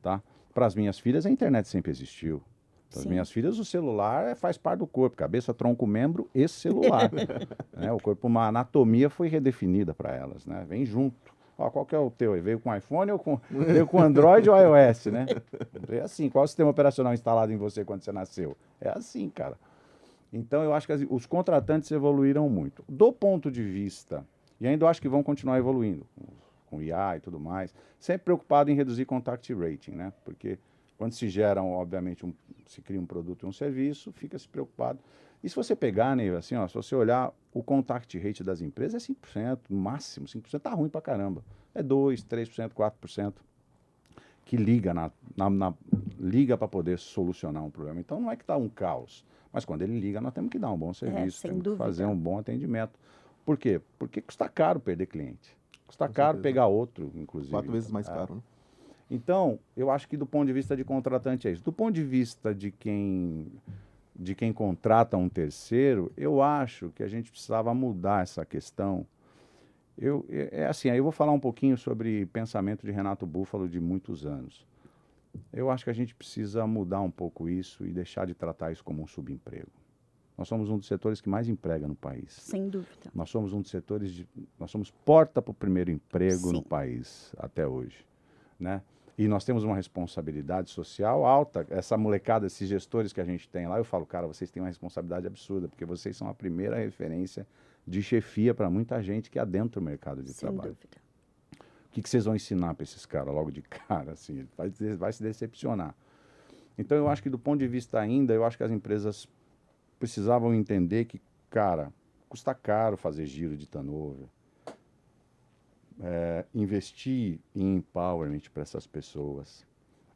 Tá? Para as minhas filhas, a internet sempre existiu. Para as minhas filhas, o celular faz parte do corpo, cabeça, tronco, membro e celular. Né? O corpo, uma anatomia foi redefinida para elas, né? Vem junto. Ó, qual que é o teu? Veio com iPhone ou veio com Android ou iOS, né? É assim, qual é o sistema operacional instalado em você quando você nasceu? É assim, cara. Então, eu acho que os contratantes evoluíram muito. Do ponto de vista, e ainda acho que vão continuar evoluindo, com IA e tudo mais, sempre preocupado em reduzir contact rating, né? Porque Quando se gera, obviamente, se cria um produto e um serviço, fica se preocupado. E se você pegar, Neiva, assim, ó, se você olhar o contact rate das empresas, é 5%, no máximo, 5% tá ruim pra caramba. É 2%, 3%, 4% que liga, liga para poder solucionar um problema. Então, não é que está um caos, mas quando ele liga, nós temos que dar um bom serviço, sem temos que dúvida. fazer um bom atendimento. Por quê? Porque custa caro perder cliente. Custa Com caro certeza. pegar outro, inclusive. 4 vezes mais caro, né? Então, eu acho que do ponto de vista de contratante é isso. Do ponto de vista de quem contrata um terceiro, eu acho que a gente precisava mudar essa questão. Assim, aí eu vou falar um pouquinho sobre pensamento de Renato Búfalo de muitos anos. Eu acho que a gente precisa mudar um pouco isso e deixar de tratar isso como um subemprego. Nós somos um dos setores que mais emprega no país. Sem dúvida. Nós somos um dos setores, nós somos porta para o primeiro emprego Sim. no país, até hoje, né? E nós temos uma responsabilidade social alta. Essa molecada, esses gestores que a gente tem lá, eu falo, cara, vocês têm uma responsabilidade absurda, porque vocês são a primeira referência de chefia para muita gente que adentra o mercado de Sem trabalho. dúvida. O que vocês vão ensinar para esses caras logo de cara? Assim, vai se decepcionar. Então, eu acho que do ponto de vista ainda, eu acho que as empresas precisavam entender que, cara, custa caro fazer giro de turnover. Investir em empowerment para essas pessoas.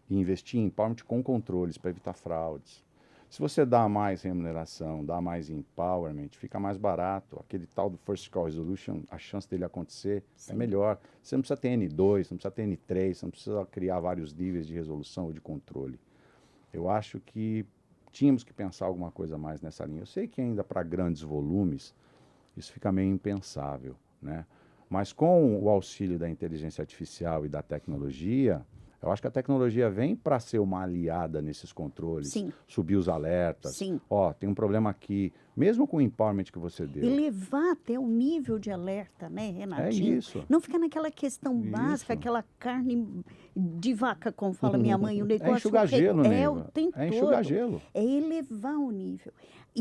E investir em empowerment com controles para evitar fraudes. Se você dá mais remuneração, dá mais empowerment, fica mais barato. Aquele tal do First Call Resolution, a chance dele acontecer é melhor. Você não precisa ter N2, não precisa ter N3, você não precisa criar vários níveis de resolução ou de controle. Eu acho que tínhamos que pensar alguma coisa mais nessa linha. Eu sei que ainda para grandes volumes isso fica meio impensável, né? Mas com o auxílio da inteligência artificial e da tecnologia, eu acho que a tecnologia vem para ser uma aliada nesses controles, Sim. subir os alertas. Sim. Ó, tem um problema aqui, mesmo com o empowerment que você deu. E levar até o nível de alerta, né, Renatinho? É isso. Não ficar naquela questão básica, aquela carne de vaca, como fala minha mãe, o negócio... É enxugar gelo, né? o tempo É enxugar todo. gelo. É elevar o nível.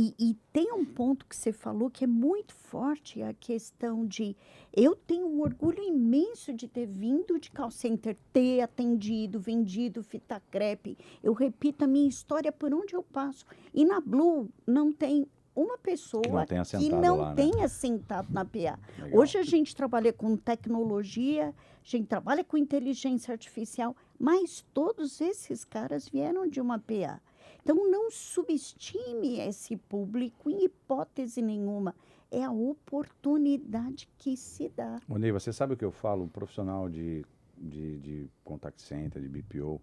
E tem um ponto que você falou que é muito forte, a questão de... Eu tenho um orgulho imenso de ter vindo de call center, ter atendido, vendido fita crepe. Eu repito a minha história por onde eu passo. E na Blue não tem uma pessoa que não tenha sentado na PA. Legal. Hoje a gente trabalha com tecnologia, a gente trabalha com inteligência artificial, mas todos esses caras vieram de uma PA. Então, não subestime esse público em hipótese nenhuma. É a oportunidade que se dá. Ô, Ney, você sabe o que eu falo? Um profissional de contact center, de BPO,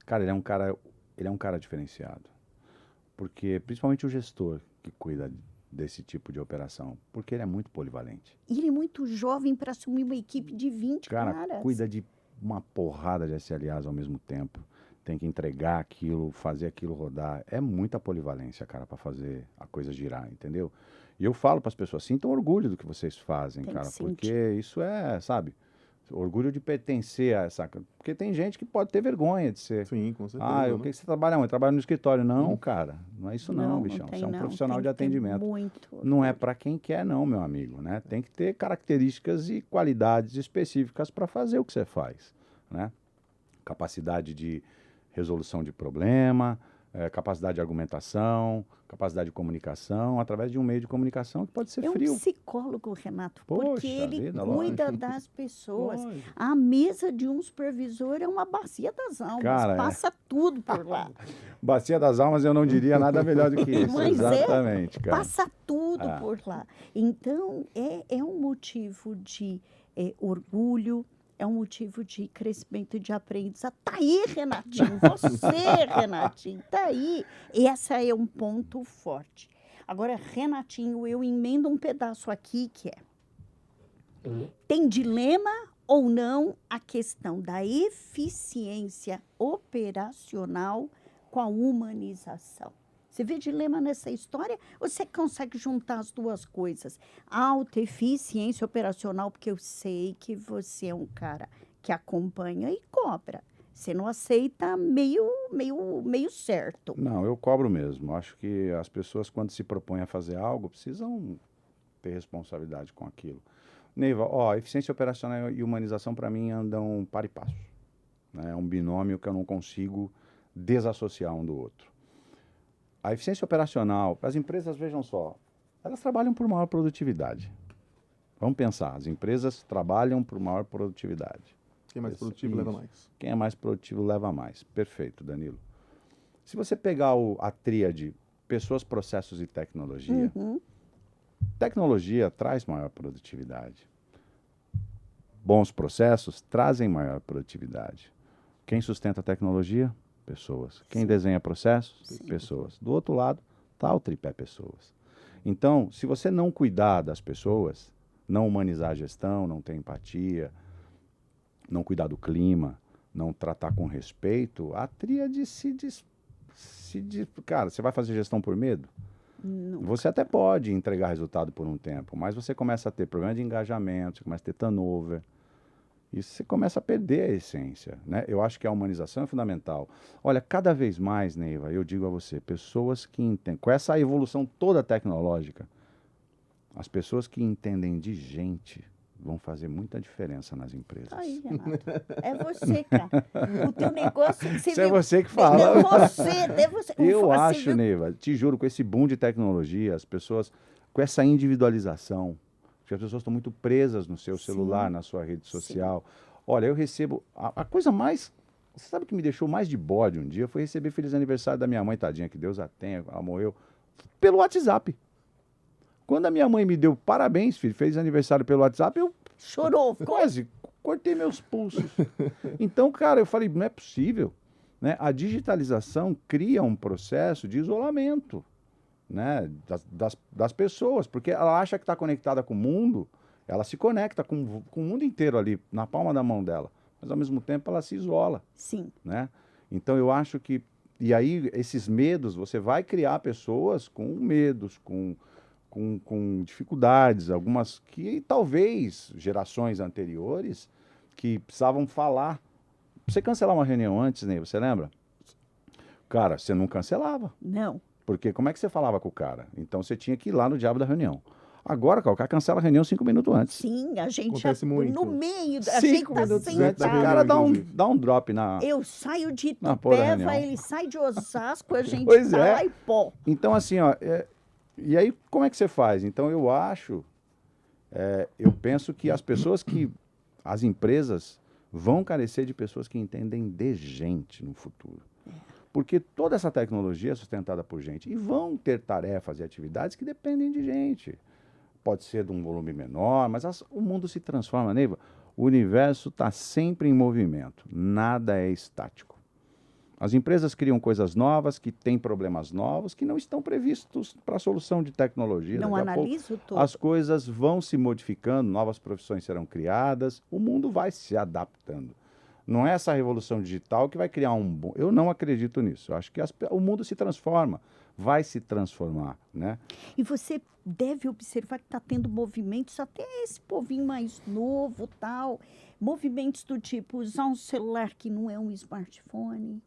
cara, ele é um cara diferenciado. Porque, principalmente o gestor que cuida desse tipo de operação, porque ele é muito polivalente. E ele é muito jovem para assumir uma equipe de 20 caras. Cara, cuida de uma porrada de SLAs ao mesmo tempo. Tem que entregar aquilo, fazer aquilo rodar. É muita polivalência, cara, para fazer a coisa girar, entendeu? E eu falo para as pessoas, sintam orgulho do que vocês fazem, Tem cara, que porque sentir. isso é, sabe, orgulho de pertencer a essa... Porque tem gente que pode ter vergonha de ser... Sim, com certeza. Ah, o que você trabalha onde? Eu trabalho no escritório. Não, cara, não é isso não, bichão. tem, Você é um não. profissional Tem de que ter atendimento. muito Não é orgulho. para quem quer não, meu amigo, né? Tem que ter características e qualidades específicas para fazer o que você faz, né? Capacidade de resolução de problema, capacidade de argumentação, capacidade de comunicação, através de um meio de comunicação que pode ser É um frio. psicólogo, Renato, Poxa porque ele vida, cuida lógico. das pessoas. Lógico. A mesa de um supervisor é uma bacia das almas, Cara, passa tudo por lá. Bacia das almas, eu não diria nada melhor do que isso. Mas Exatamente, cara. Passa tudo Ah. por lá. Então, é um motivo de orgulho, é um motivo de crescimento, de aprendizado. Tá aí, Renatinho, você, Renatinho, tá aí. Esse é um ponto forte. Agora, Renatinho, eu emendo um pedaço aqui que é: tem dilema ou não a questão da eficiência operacional com a humanização? Você vê dilema nessa história? Ou você consegue juntar as duas coisas? Alta eficiência operacional, porque eu sei que você é um cara que acompanha e cobra. Você não aceita meio certo. Não, eu cobro mesmo. Acho que as pessoas, quando se propõem a fazer algo, precisam ter responsabilidade com aquilo. Neiva, eficiência operacional e humanização, para mim, andam par e passo. Né? É um binômio que eu não consigo desassociar um do outro. A eficiência operacional, as empresas, vejam só, elas trabalham por maior produtividade. Vamos pensar, as empresas trabalham por maior produtividade. Quem é mais produtivo leva mais. Quem é mais produtivo leva mais. Perfeito, Danilo. Se você pegar a tríade pessoas, processos e tecnologia, tecnologia traz maior produtividade. Bons processos trazem maior produtividade. Quem sustenta a tecnologia? Pessoas. Quem desenha processos? Pessoas. Do outro lado, está o tripé pessoas. Então, se você não cuidar das pessoas, não humanizar a gestão, não ter empatia, não cuidar do clima, não tratar com respeito, a tríade cara, você vai fazer gestão por medo? Não. Você até pode entregar resultado por um tempo, mas você começa a ter problema de engajamento, você começa a ter turnover, e você começa a perder a essência, né? Eu acho que a humanização é fundamental. Olha, cada vez mais, Neiva, eu digo a você, pessoas que entendem, com essa evolução toda tecnológica, as pessoas que entendem de gente vão fazer muita diferença nas empresas. Aí, Renato. É você, cara. O teu negócio... Isso é você que fala. É você. Eu acho, Neiva, te juro, com esse boom de tecnologia, as pessoas, com essa individualização, porque as pessoas estão muito presas no seu celular, na sua rede social. Olha, eu recebo... A coisa mais... Você sabe o que me deixou mais de bode um dia? Foi receber feliz aniversário da minha mãe, tadinha, que Deus a tenha, ela morreu, pelo WhatsApp. Quando a minha mãe me deu parabéns, filho, fez aniversário pelo WhatsApp, eu... Chorou. Quase cortei meus pulsos. Então, cara, eu falei, não é possível. Né? A digitalização cria um processo de isolamento, né? das pessoas, porque ela acha que está conectada com o mundo, ela se conecta com o mundo inteiro ali, na palma da mão dela, mas ao mesmo tempo ela se isola. Sim. Né? Então eu acho que, e aí esses medos, você vai criar pessoas com medos, com dificuldades, algumas que talvez gerações anteriores que precisavam falar. Você cancelar uma reunião antes, né? Você lembra? Cara, você não cancelava. Não. Porque como é que você falava com o cara? Então você tinha que ir lá no diabo da reunião. Agora, cara, o cara cancela a reunião 5 minutos antes. Sim, a gente Acontece muito. no meio, a 5 gente tá minutos antes, o sentado. cara dá um drop na... Eu saio de na porra da Itupeva, reunião. ele sai de Osasco, a gente Pois tá é. lá em pó. Então, assim, ó, e aí como é que você faz? Então, eu acho, eu penso que as empresas vão carecer de pessoas que entendem de gente no futuro. Porque toda essa tecnologia é sustentada por gente. E vão ter tarefas e atividades que dependem de gente. Pode ser de um volume menor, mas o mundo se transforma, Neiva. O universo está sempre em movimento. Nada é estático. As empresas criam coisas novas, que têm problemas novos, que não estão previstos para a solução de tecnologia. Não Daqui a pouco, analiso tudo. as coisas vão se modificando, novas profissões serão criadas, o mundo vai se adaptando. Não é essa revolução digital que vai criar um bom... Eu não acredito nisso. Eu acho que o mundo se transforma, vai se transformar, né? E você deve observar que está tendo movimentos, até esse povinho mais novo, tal, movimentos do tipo usar um celular que não é um smartphone.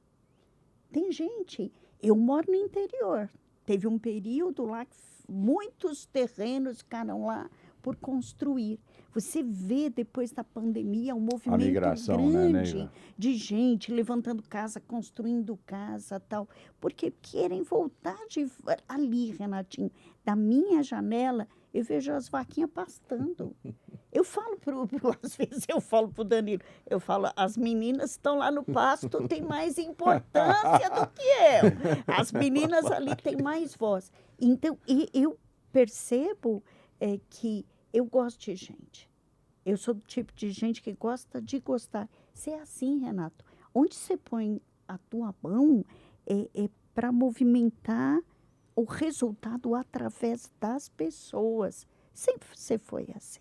Tem gente, eu moro no interior, teve um período lá que muitos terrenos ficaram lá por construir. Você vê depois da pandemia um movimento migração, grande, né, de gente levantando casa, construindo casa, tal, porque querem voltar ali, Renatinho, da minha janela, eu vejo as vaquinhas pastando. Eu falo às vezes eu falo pro Danilo, eu falo, as meninas estão lá no pasto, tem mais importância do que eu. As meninas ali têm mais voz. Então, eu percebo que eu gosto de gente. Eu sou do tipo de gente que gosta de gostar. Você é assim, Renato. Onde você põe a tua mão é para movimentar o resultado através das pessoas. Sempre você foi assim.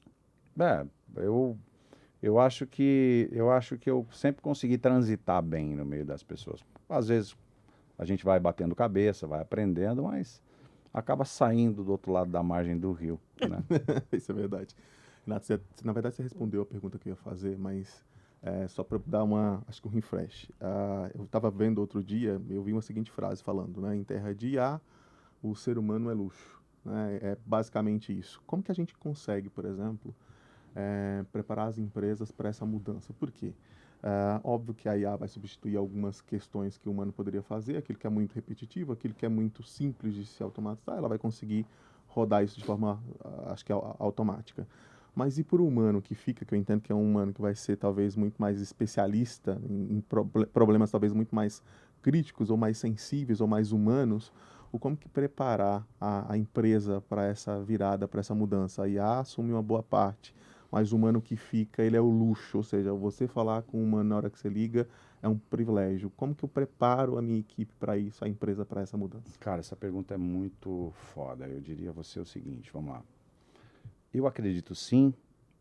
Eu acho que eu sempre consegui transitar bem no meio das pessoas. Às vezes a gente vai batendo cabeça, vai aprendendo, mas acaba saindo do outro lado da margem do rio, né? Isso é verdade. Renato, na verdade você respondeu a pergunta que eu ia fazer, mas só para dar acho que um refresh. Eu estava vendo outro dia, eu vi uma seguinte frase falando, né? Em terra de IA, o ser humano é luxo. Né? É basicamente isso. Como que a gente consegue, por exemplo, preparar as empresas para essa mudança. Por quê? Óbvio que a IA vai substituir algumas questões que o humano poderia fazer, aquilo que é muito repetitivo, aquilo que é muito simples de se automatizar, ela vai conseguir rodar isso de forma, acho que automática. Mas e para o humano que fica, que eu entendo que é um humano que vai ser talvez muito mais especialista em problemas talvez muito mais críticos ou mais sensíveis ou mais humanos, o como que preparar a empresa para essa virada, para essa mudança? A IA assume uma boa parte, mas o humano que fica, ele é o luxo, ou seja, você falar com o humano na hora que você liga é um privilégio. Como que eu preparo a minha equipe para isso, a empresa para essa mudança? Cara, essa pergunta é muito foda. Eu diria a você o seguinte, vamos lá. Eu acredito sim,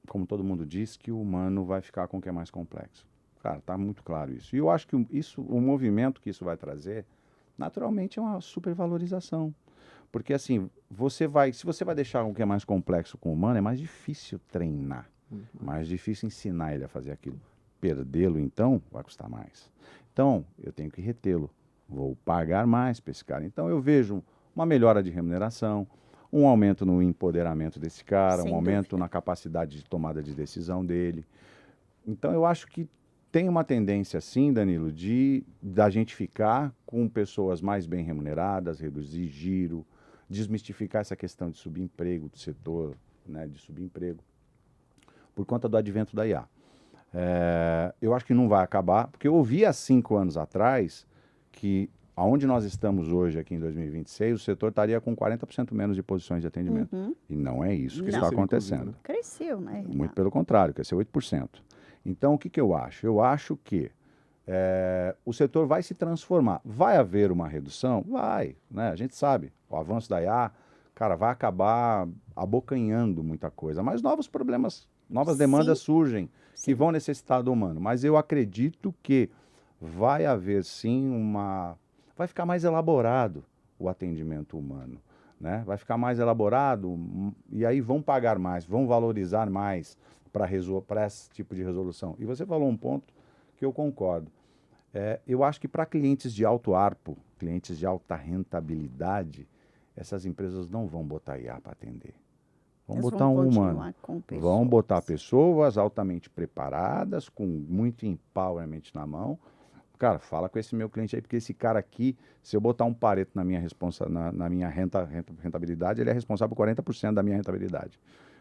como todo mundo diz, que o humano vai ficar com o que é mais complexo. Cara, tá muito claro isso. E eu acho que o movimento que isso vai trazer, naturalmente é uma supervalorização. Porque assim, se você vai deixar o que é mais complexo com o humano, é mais difícil treinar, mais difícil ensinar ele a fazer aquilo. Perdê-lo, então, vai custar mais. Então, eu tenho que retê-lo. Vou pagar mais para esse cara. Então, eu vejo uma melhora de remuneração, um aumento no empoderamento desse cara, Sem um aumento dúvida. na capacidade de tomada de decisão dele. Então, eu acho que tem uma tendência, sim, Danilo, da gente ficar com pessoas mais bem remuneradas, reduzir giro, desmistificar essa questão de subemprego, do setor, né, de subemprego, por conta do advento da IA. Eu acho que não vai acabar, porque eu ouvi há 5 anos atrás que, aonde nós estamos hoje, aqui em 2026, o setor estaria com 40% menos de posições de atendimento. Uhum. E não é isso que Não. está Cresceu, inclusive, acontecendo. né? Cresceu, né? Muito pelo contrário, quer ser 8%. Então, o que eu acho? Eu acho que o setor vai se transformar. Vai haver uma redução? Vai, né? A gente sabe, o avanço da IA, cara, vai acabar abocanhando muita coisa, mas novos problemas, novas demandas surgem que vão necessitar do humano. Mas eu acredito que vai haver sim vai ficar mais elaborado o atendimento humano, né? Vai ficar mais elaborado e aí vão pagar mais, vão valorizar mais para esse tipo de resolução. E você falou um ponto que eu concordo. Eu acho que para clientes de alto ARPO, clientes de alta rentabilidade, essas empresas não vão botar IA para atender. Vão Elas botar vão um continuar humano. com pessoas. Vão botar pessoas altamente preparadas, com muito empowerment na mão. Cara, fala com esse meu cliente aí, porque esse cara aqui, se eu botar um Pareto na minha, na minha rentabilidade, ele é responsável por 40% da minha rentabilidade,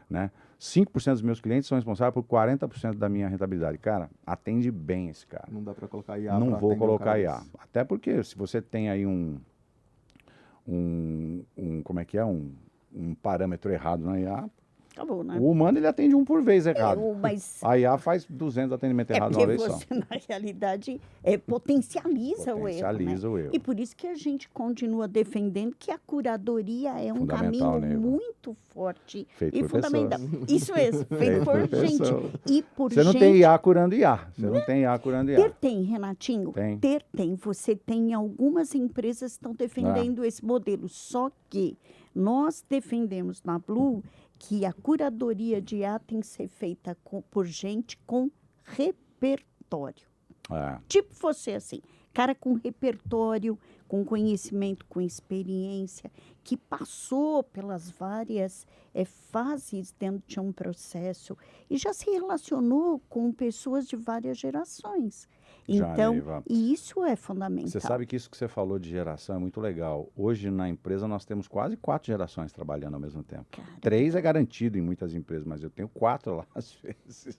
né? 5% dos meus clientes são responsáveis por 40% da minha rentabilidade. Cara, atende bem esse cara. Não dá para colocar IA. Não pra vou atender um colocar cara IA. desse. Até porque se você tem aí como é que é? Um parâmetro errado na IA, Acabou, né? o humano ele atende um por vez errado. Mas A IA faz 200 atendimentos errados porque uma vez só. você, na realidade, potencializa o erro, né? Potencializa o erro. E por isso que a gente continua defendendo que a curadoria é um Fundamental, caminho né, Eva? muito forte Feito e por fundamental. pessoas. Isso mesmo, feito por gente. pessoas. E por Você não gente. tem IA curando IA. Você não tem IA curando IA. Tem, Renatinho. Tem. Tem. Você tem algumas empresas que estão defendendo esse modelo. Só que nós defendemos na Blue que a curadoria de IA tem que ser feita por gente com repertório. Tipo você, assim, cara com repertório, com conhecimento, com experiência, que passou pelas várias fases dentro de um processo e já se relacionou com pessoas de várias gerações. Já, Então, Neiva. e isso é fundamental. Você sabe que isso que você falou de geração é muito legal. Hoje na empresa nós temos quase 4 gerações trabalhando ao mesmo tempo. Caramba. 3 é garantido em muitas empresas, mas eu tenho 4 lá às vezes.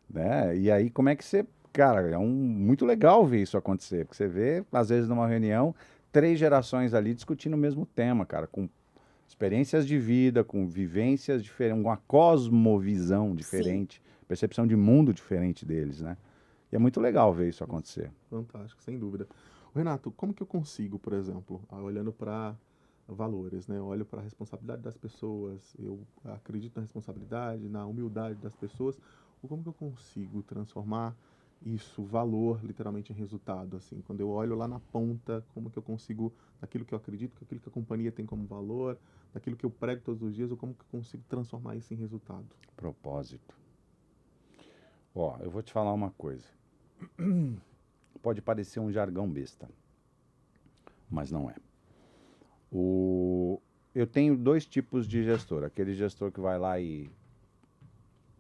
Né? E aí como é que você... Cara, é muito legal ver isso acontecer, porque você vê, às vezes numa reunião, 3 gerações ali discutindo o mesmo tema, cara, com experiências de vida, com vivências diferentes, uma cosmovisão diferente, percepção de mundo diferente deles, né? E é muito legal ver isso acontecer. Fantástico, sem dúvida. Renato, como que eu consigo, por exemplo, olhando para valores, né? Eu olho para a responsabilidade das pessoas, eu acredito na responsabilidade, na humildade das pessoas, como que eu consigo transformar isso, valor, literalmente em resultado, assim, quando eu olho lá na ponta, como que eu consigo, daquilo que eu acredito, aquilo que a companhia tem como valor, daquilo que eu prego todos os dias, ou como que eu consigo transformar isso em resultado? Propósito. Ó, eu vou te falar uma coisa. Pode parecer um jargão besta, mas não é. Eu tenho 2 tipos de gestor. Aquele gestor que vai lá e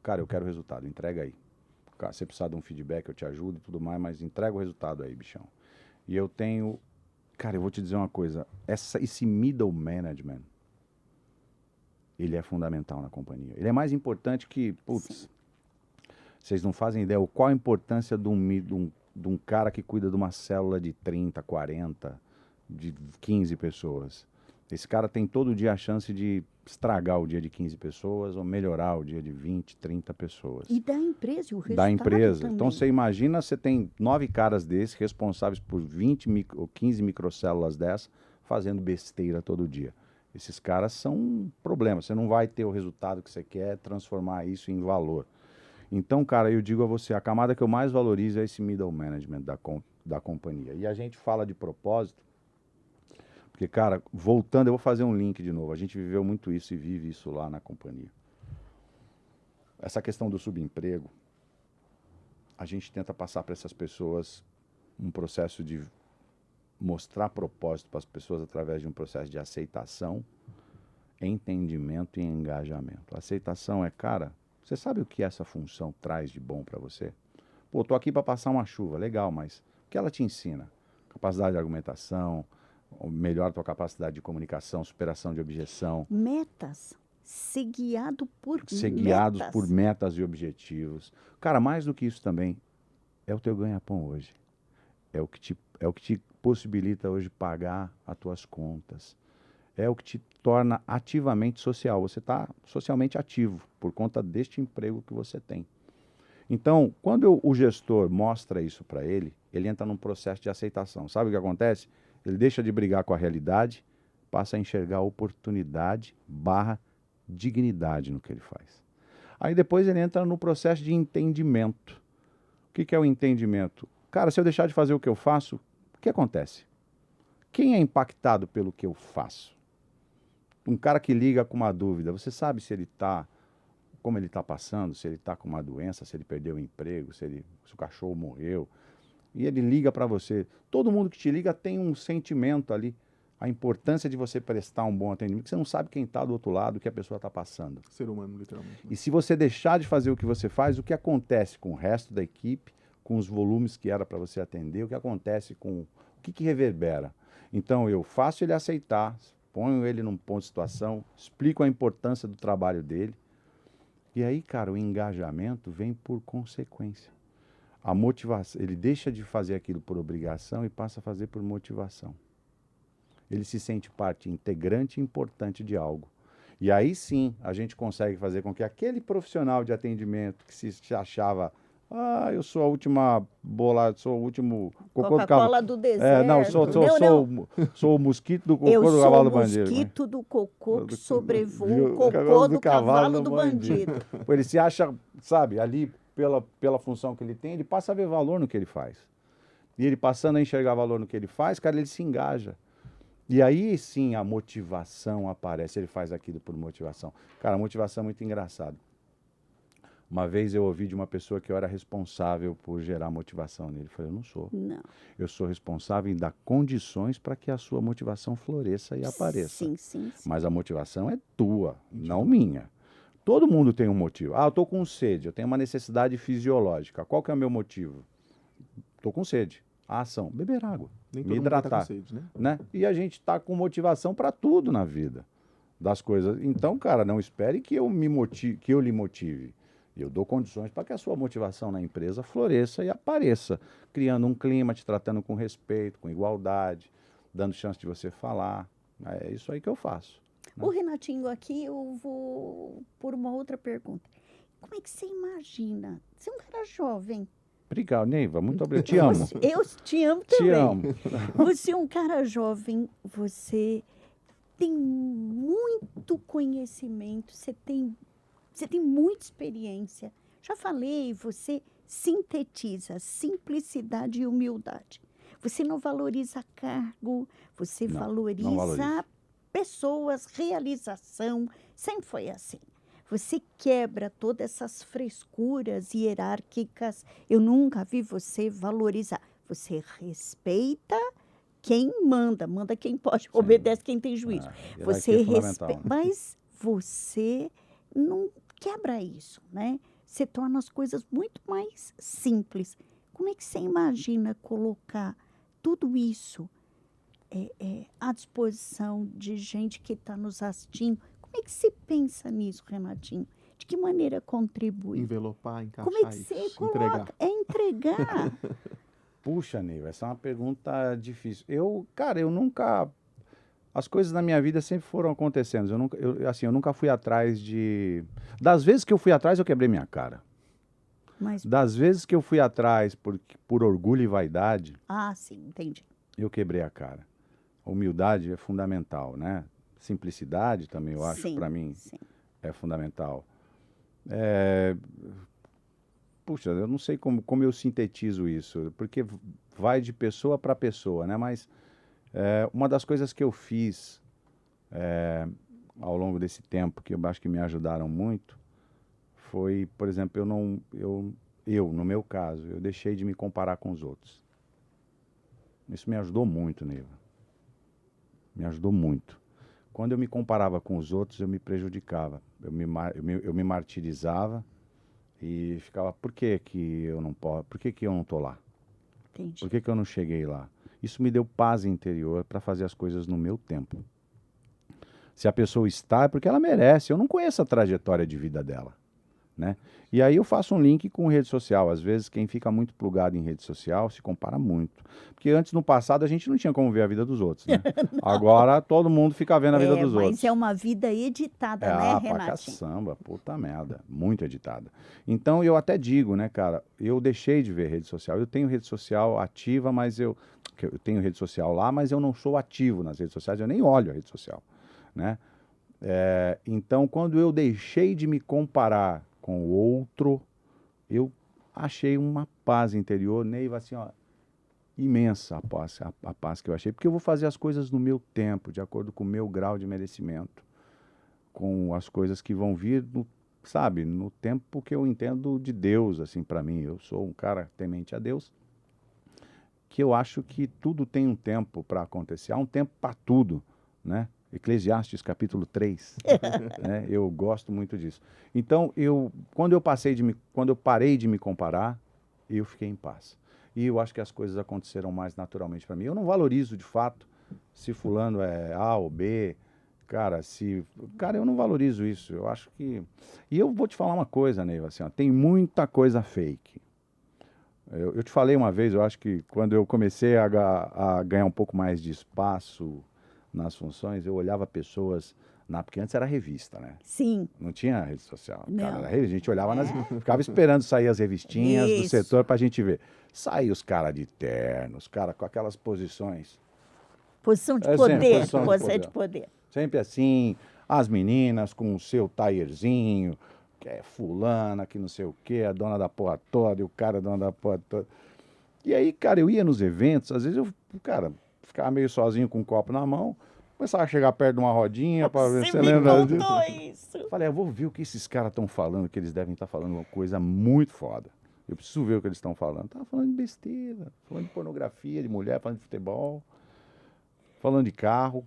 cara, eu quero resultado, entrega aí. Cara, se você precisar de um feedback, eu te ajudo e tudo mais, mas entrega o resultado aí, bichão. E eu tenho... Cara, eu vou te dizer uma coisa. Esse middle management, ele é fundamental na companhia. Ele é mais importante que... Putz, vocês não fazem ideia qual a importância de um cara que cuida de uma célula de 30, 40, de 15 pessoas. Esse cara tem todo dia a chance de estragar o dia de 15 pessoas ou melhorar o dia de 20, 30 pessoas. E da empresa, e o resultado Da empresa. também. Então, você imagina, você tem 9 caras desses responsáveis por 20 ou 15 microcélulas dessas fazendo besteira todo dia. Esses caras são um problema. Você não vai ter o resultado que você quer, transformar isso em valor. Então, cara, eu digo a você, a camada que eu mais valorizo é esse middle management da companhia. E a gente fala de propósito, porque, cara, voltando, eu vou fazer um link de novo. A gente viveu muito isso e vive isso lá na companhia. Essa questão do subemprego, a gente tenta passar para essas pessoas um processo de mostrar propósito para as pessoas através de um processo de aceitação, entendimento e engajamento. A aceitação é, cara, você sabe o que essa função traz de bom para você? Pô, tô aqui para passar uma chuva, legal, mas o que ela te ensina? Capacidade de argumentação, melhora a tua capacidade de comunicação, superação de objeção. Metas. Ser guiado por Ser guiados metas. por metas e objetivos. Cara, mais do que isso também, é o teu ganha-pão hoje. É o que te possibilita hoje pagar as tuas contas. É o que te torna ativamente social. Você está socialmente ativo por conta deste emprego que você tem. Então, quando o gestor mostra isso para ele, ele entra num processo de aceitação. Sabe o que acontece? Ele deixa de brigar com a realidade, passa a enxergar a oportunidade / dignidade no que ele faz. Aí depois ele entra no processo de entendimento. O que é o entendimento? Cara, se eu deixar de fazer o que eu faço, o que acontece? Quem é impactado pelo que eu faço? Um cara que liga com uma dúvida, você sabe se ele está, como ele está passando, se ele está com uma doença, se ele perdeu o emprego, se o cachorro morreu, e ele liga para você. Todo mundo que te liga tem um sentimento ali, a importância de você prestar um bom atendimento, porque você não sabe quem está do outro lado, o que a pessoa está passando. Ser humano, literalmente. Né? E se você deixar de fazer o que você faz, o que acontece com o resto da equipe, com os volumes que era para você atender, o que acontece com... O que reverbera? Então, eu faço ele aceitar, ponho ele num ponto de situação, explico a importância do trabalho dele. E aí, cara, o engajamento vem por consequência. A motivação, ele deixa de fazer aquilo por obrigação e passa a fazer por motivação. Ele se sente parte integrante e importante de algo. E aí sim, a gente consegue fazer com que aquele profissional de atendimento que se achava... Ah, eu sou a última bolada, sou o último cocô do cavalo. Coca-Cola do deserto. Não, sou o mosquito do cocô do cavalo do bandido. Eu sou o mosquito do cocô que sobrevoa o cocô do cavalo do bandido. Ele se acha, sabe, ali pela função que ele tem, ele passa a ver valor no que ele faz. E ele passando a enxergar valor no que ele faz, cara, ele se engaja. E aí sim a motivação aparece, ele faz aquilo por motivação. Cara, a motivação é muito engraçada. Uma vez eu ouvi de uma pessoa que eu era responsável por gerar motivação nele. Eu falei, eu não sou. Não. Eu sou responsável em dar condições para que a sua motivação floresça e apareça. Sim. Mas a motivação é tua, não minha. Todo mundo tem um motivo. Ah, eu estou com sede, eu tenho uma necessidade fisiológica. Qual que é o meu motivo? Estou com sede. A ação, beber água, me hidratar. Tá com sede, né? E a gente está com motivação para tudo na vida, das coisas. Então, cara, não espere que eu lhe motive. Eu dou condições para que a sua motivação na empresa floresça e apareça, criando um clima, te tratando com respeito, com igualdade, dando chance de você falar. É isso aí que eu faço. O Renatinho, aqui eu vou por uma outra pergunta. Como é que você imagina? Você é um cara jovem. Obrigado, Neiva. Muito obrigado. Te amo. Eu te amo também. Te amo. Você é um cara jovem, você tem muito conhecimento, você tem muita experiência. Já falei, você sintetiza simplicidade e humildade. Você não valoriza cargo, você valoriza pessoas, realização. Sempre foi assim. Você quebra todas essas frescuras hierárquicas. Eu nunca vi você valorizar. Você respeita quem manda quem pode, obedece quem tem juízo. Você respeita, mas você não quebra isso, né? você torna as coisas muito mais simples. Como é que você imagina colocar tudo isso à disposição de gente que está nos assistindo? Como é que você pensa nisso, Renatinho? De que maneira contribui? Envelopar, encaixar Como é que isso, você entregar. coloca? É entregar. Puxa, Neiva, essa é uma pergunta difícil. Cara, eu nunca... As coisas na minha vida sempre foram acontecendo. Eu nunca fui atrás de... Das vezes que eu fui atrás, eu quebrei minha cara. Mas, Das vezes que eu fui atrás por orgulho e vaidade, sim, entendi. eu quebrei a cara. A humildade é fundamental, né? Simplicidade também, eu acho, Sim, para mim, sim. é fundamental. Puxa, eu não sei como eu sintetizo isso, porque vai de pessoa para pessoa, né? Mas uma das coisas que eu fiz ao longo desse tempo, que eu acho que me ajudaram muito, foi, por exemplo, no meu caso, eu deixei de me comparar com os outros. Isso me ajudou muito, Neiva. Me ajudou muito. Quando eu me comparava com os outros, eu me prejudicava. Eu me martirizava e ficava, por que que eu não posso? Por que que eu não estou lá? Entendi. Por que que eu não cheguei lá? Isso me deu paz interior para fazer as coisas no meu tempo. Se a pessoa está, é porque ela merece. Eu não conheço a trajetória de vida dela, né? E aí eu faço um link com rede social. Às vezes quem fica muito plugado em rede social se compara muito. Porque antes, no passado, a gente não tinha como ver a vida dos outros, né? Agora todo mundo fica vendo a vida dos outros. Mas é uma vida editada, né, pra Renatinho? caçamba, puta merda, muito editada. Então eu até digo, né, cara, eu deixei de ver rede social. Eu tenho rede social ativa, mas eu tenho rede social lá, mas eu não sou ativo nas redes sociais, eu nem olho a rede social, né? Então, quando eu deixei de me comparar com o outro, eu achei uma paz interior, Neiva, assim, ó, imensa a paz que eu achei, porque eu vou fazer as coisas no meu tempo, de acordo com o meu grau de merecimento, com as coisas que vão vir, no tempo que eu entendo de Deus, assim, para mim. Eu sou um cara temente a Deus, que eu acho que tudo tem um tempo para acontecer. Há um tempo para tudo, né? Eclesiastes capítulo 3, né? Eu gosto muito disso. Então, quando eu parei de me comparar, eu fiquei em paz. E eu acho que as coisas aconteceram mais naturalmente para mim. Eu não valorizo, de fato, se fulano é A ou B. Cara, eu não valorizo isso. Eu acho que... E eu vou te falar uma coisa, Neiva, assim, ó, tem muita coisa fake. Eu te falei uma vez, eu acho que quando eu comecei a ganhar um pouco mais de espaço nas funções, eu olhava pessoas... Porque antes era revista, né? Sim. Não tinha rede social. Não. Cara, era revista. A gente olhava ficava esperando sair as revistinhas do setor pra gente ver. Saía os caras de terno, os caras com aquelas posições. Posição de Sempre, poder. posição de poder. Sempre assim, as meninas com o seu taierzinho, que é fulana, que não sei o quê, a dona da porra toda, e o cara dona da porra toda. E aí, cara, eu ia nos eventos, às vezes cara, ficava meio sozinho com um copo na mão, começava a chegar perto de uma rodinha para ver se lembra disso. Falei, eu vou ver o que esses caras estão falando, que eles devem estar falando uma coisa muito foda. Eu preciso ver o que eles estão falando. Tava falando de besteira, falando de pornografia, de mulher, falando de futebol, falando de carro.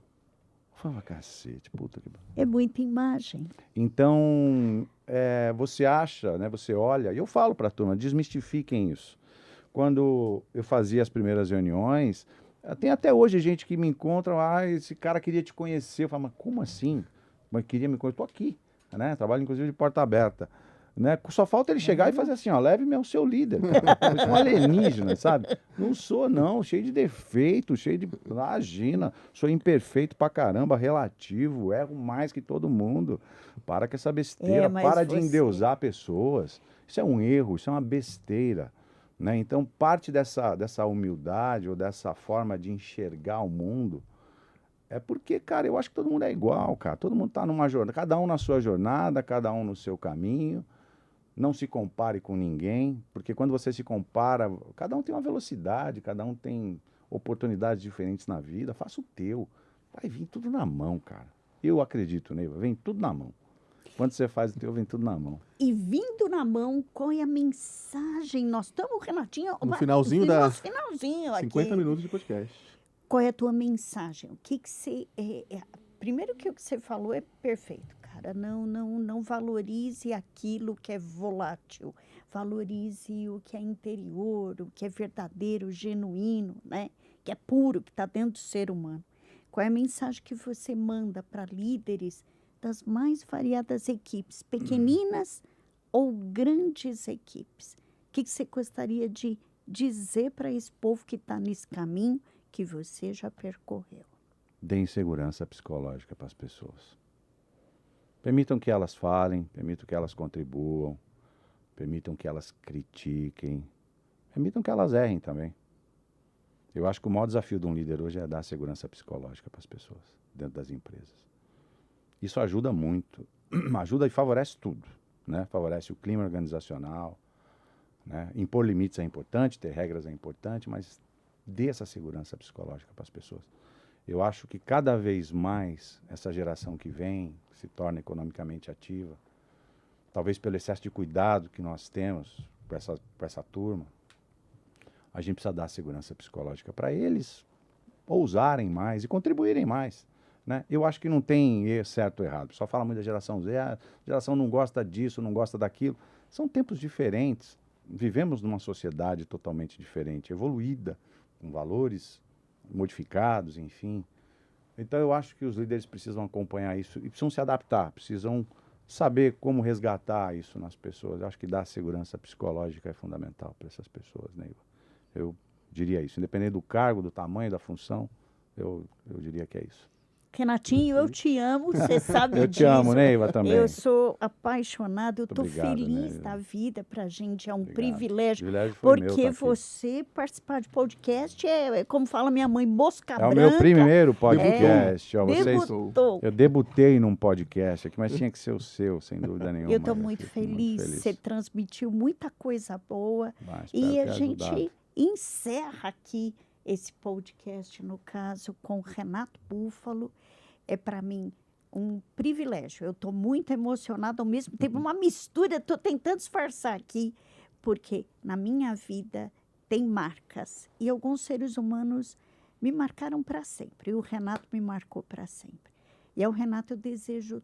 Eu falava, cacete, puta que... É muita imagem. Então, você acha, né, você olha, e eu falo para a turma, desmistifiquem isso. Quando eu fazia as primeiras reuniões, tem até hoje gente que me encontra, esse cara queria te conhecer. Eu falo, mas como assim? Mas queria me conhecer? Estou aqui, né? Trabalho inclusive de porta aberta. Né? Só falta ele chegar e fazer assim, ó, leve-me ao seu líder. Eu sou um alienígena, sabe? Não sou, não, cheio de defeito, cheio de... Imagina, sou imperfeito pra caramba, relativo, erro mais que todo mundo. Para com essa besteira, para de endeusar pessoas. Isso é um erro, isso é uma besteira. Né? Então, parte dessa humildade ou dessa forma de enxergar o mundo é porque, cara, eu acho que todo mundo é igual, cara. Todo mundo está numa jornada, cada um na sua jornada, cada um no seu caminho. Não se compare com ninguém, porque quando você se compara, cada um tem uma velocidade, cada um tem oportunidades diferentes na vida. Faça o teu. Vai vir tudo na mão, cara. Eu acredito, Neiva, vem tudo na mão. Quando você faz o teu, vem tudo na mão. E vindo na mão, qual é a mensagem? Nós estamos, Renatinho... No finalzinho da... finalzinho 50 aqui. minutos de podcast. Qual é a tua mensagem? O que você... Primeiro que o que você falou é perfeito, cara. cara. Não valorize aquilo que é volátil. Valorize o que é interior, o que é verdadeiro, genuíno, né? Que é puro, que está dentro do ser humano. Qual é a mensagem que você manda para líderes das mais variadas equipes, pequeninas ou grandes equipes? O que você gostaria de dizer para esse povo que está nesse caminho que você já percorreu? Deem segurança psicológica para as pessoas. Permitam que elas falem, permitam que elas contribuam, permitam que elas critiquem, permitam que elas errem também. Eu acho que o maior desafio de um líder hoje é dar segurança psicológica para as pessoas dentro das empresas. Isso ajuda muito, ajuda e favorece tudo, né? Favorece o clima organizacional, né? Impor limites é importante, ter regras é importante, mas dê essa segurança psicológica para as pessoas. Eu acho que cada vez mais essa geração que vem se torna economicamente ativa, talvez pelo excesso de cuidado que nós temos para essa turma, a gente precisa dar segurança psicológica para eles ousarem mais e contribuírem mais, né? Eu acho que não tem certo ou errado. O pessoal fala muito da geração Z, a geração não gosta disso, não gosta daquilo. São tempos diferentes. Vivemos numa sociedade totalmente diferente, evoluída, com valores modificados, enfim. Então eu acho que os líderes precisam acompanhar isso e precisam se adaptar, precisam saber como resgatar isso nas pessoas. Eu acho que dar segurança psicológica é fundamental para essas pessoas, né? Eu diria isso, independente do cargo, do tamanho, da função, eu diria que é isso. Renatinho, eu te amo, você sabe Eu disso. te amo, Neiva, também. Eu sou apaixonada, eu estou obrigado, feliz Neiva. da vida, para a gente é um Obrigado. privilégio. O privilégio foi meu Porque estar aqui. você participar de podcast é, como fala minha mãe, mosca É o branca. meu primeiro podcast. Ó, Debutou. eu debutei num podcast aqui, mas tinha que ser o seu, sem dúvida nenhuma. Eu estou muito feliz, você transmitiu muita coisa boa. E a gente encerra aqui esse podcast, no caso, com o Renato Búfalo. É para mim um privilégio. Eu estou muito emocionada, ao mesmo tempo uma mistura, estou tentando disfarçar aqui, porque na minha vida tem marcas e alguns seres humanos me marcaram para sempre. E o Renato me marcou para sempre. E ao Renato eu desejo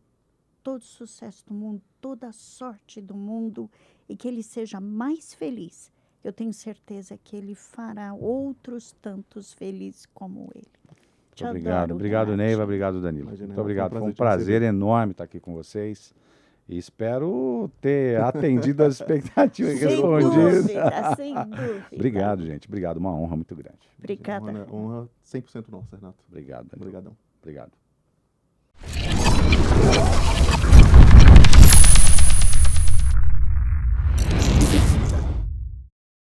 todo o sucesso do mundo, toda a sorte do mundo e que ele seja mais feliz. Eu tenho certeza que ele fará outros tantos felizes como ele. Te Obrigado, adoro, obrigado, Renatinho. Neiva, obrigado, Danilo. Imagina, Muito obrigado, foi um te prazer receber. enorme estar aqui com vocês e espero ter atendido as expectativas e Sem respondido. dúvida, sem dúvida. Obrigado, gente, obrigado, uma honra muito grande. Obrigada. Honra 100% nossa, Renato. Obrigado, Danilo. Obrigadão. Obrigado.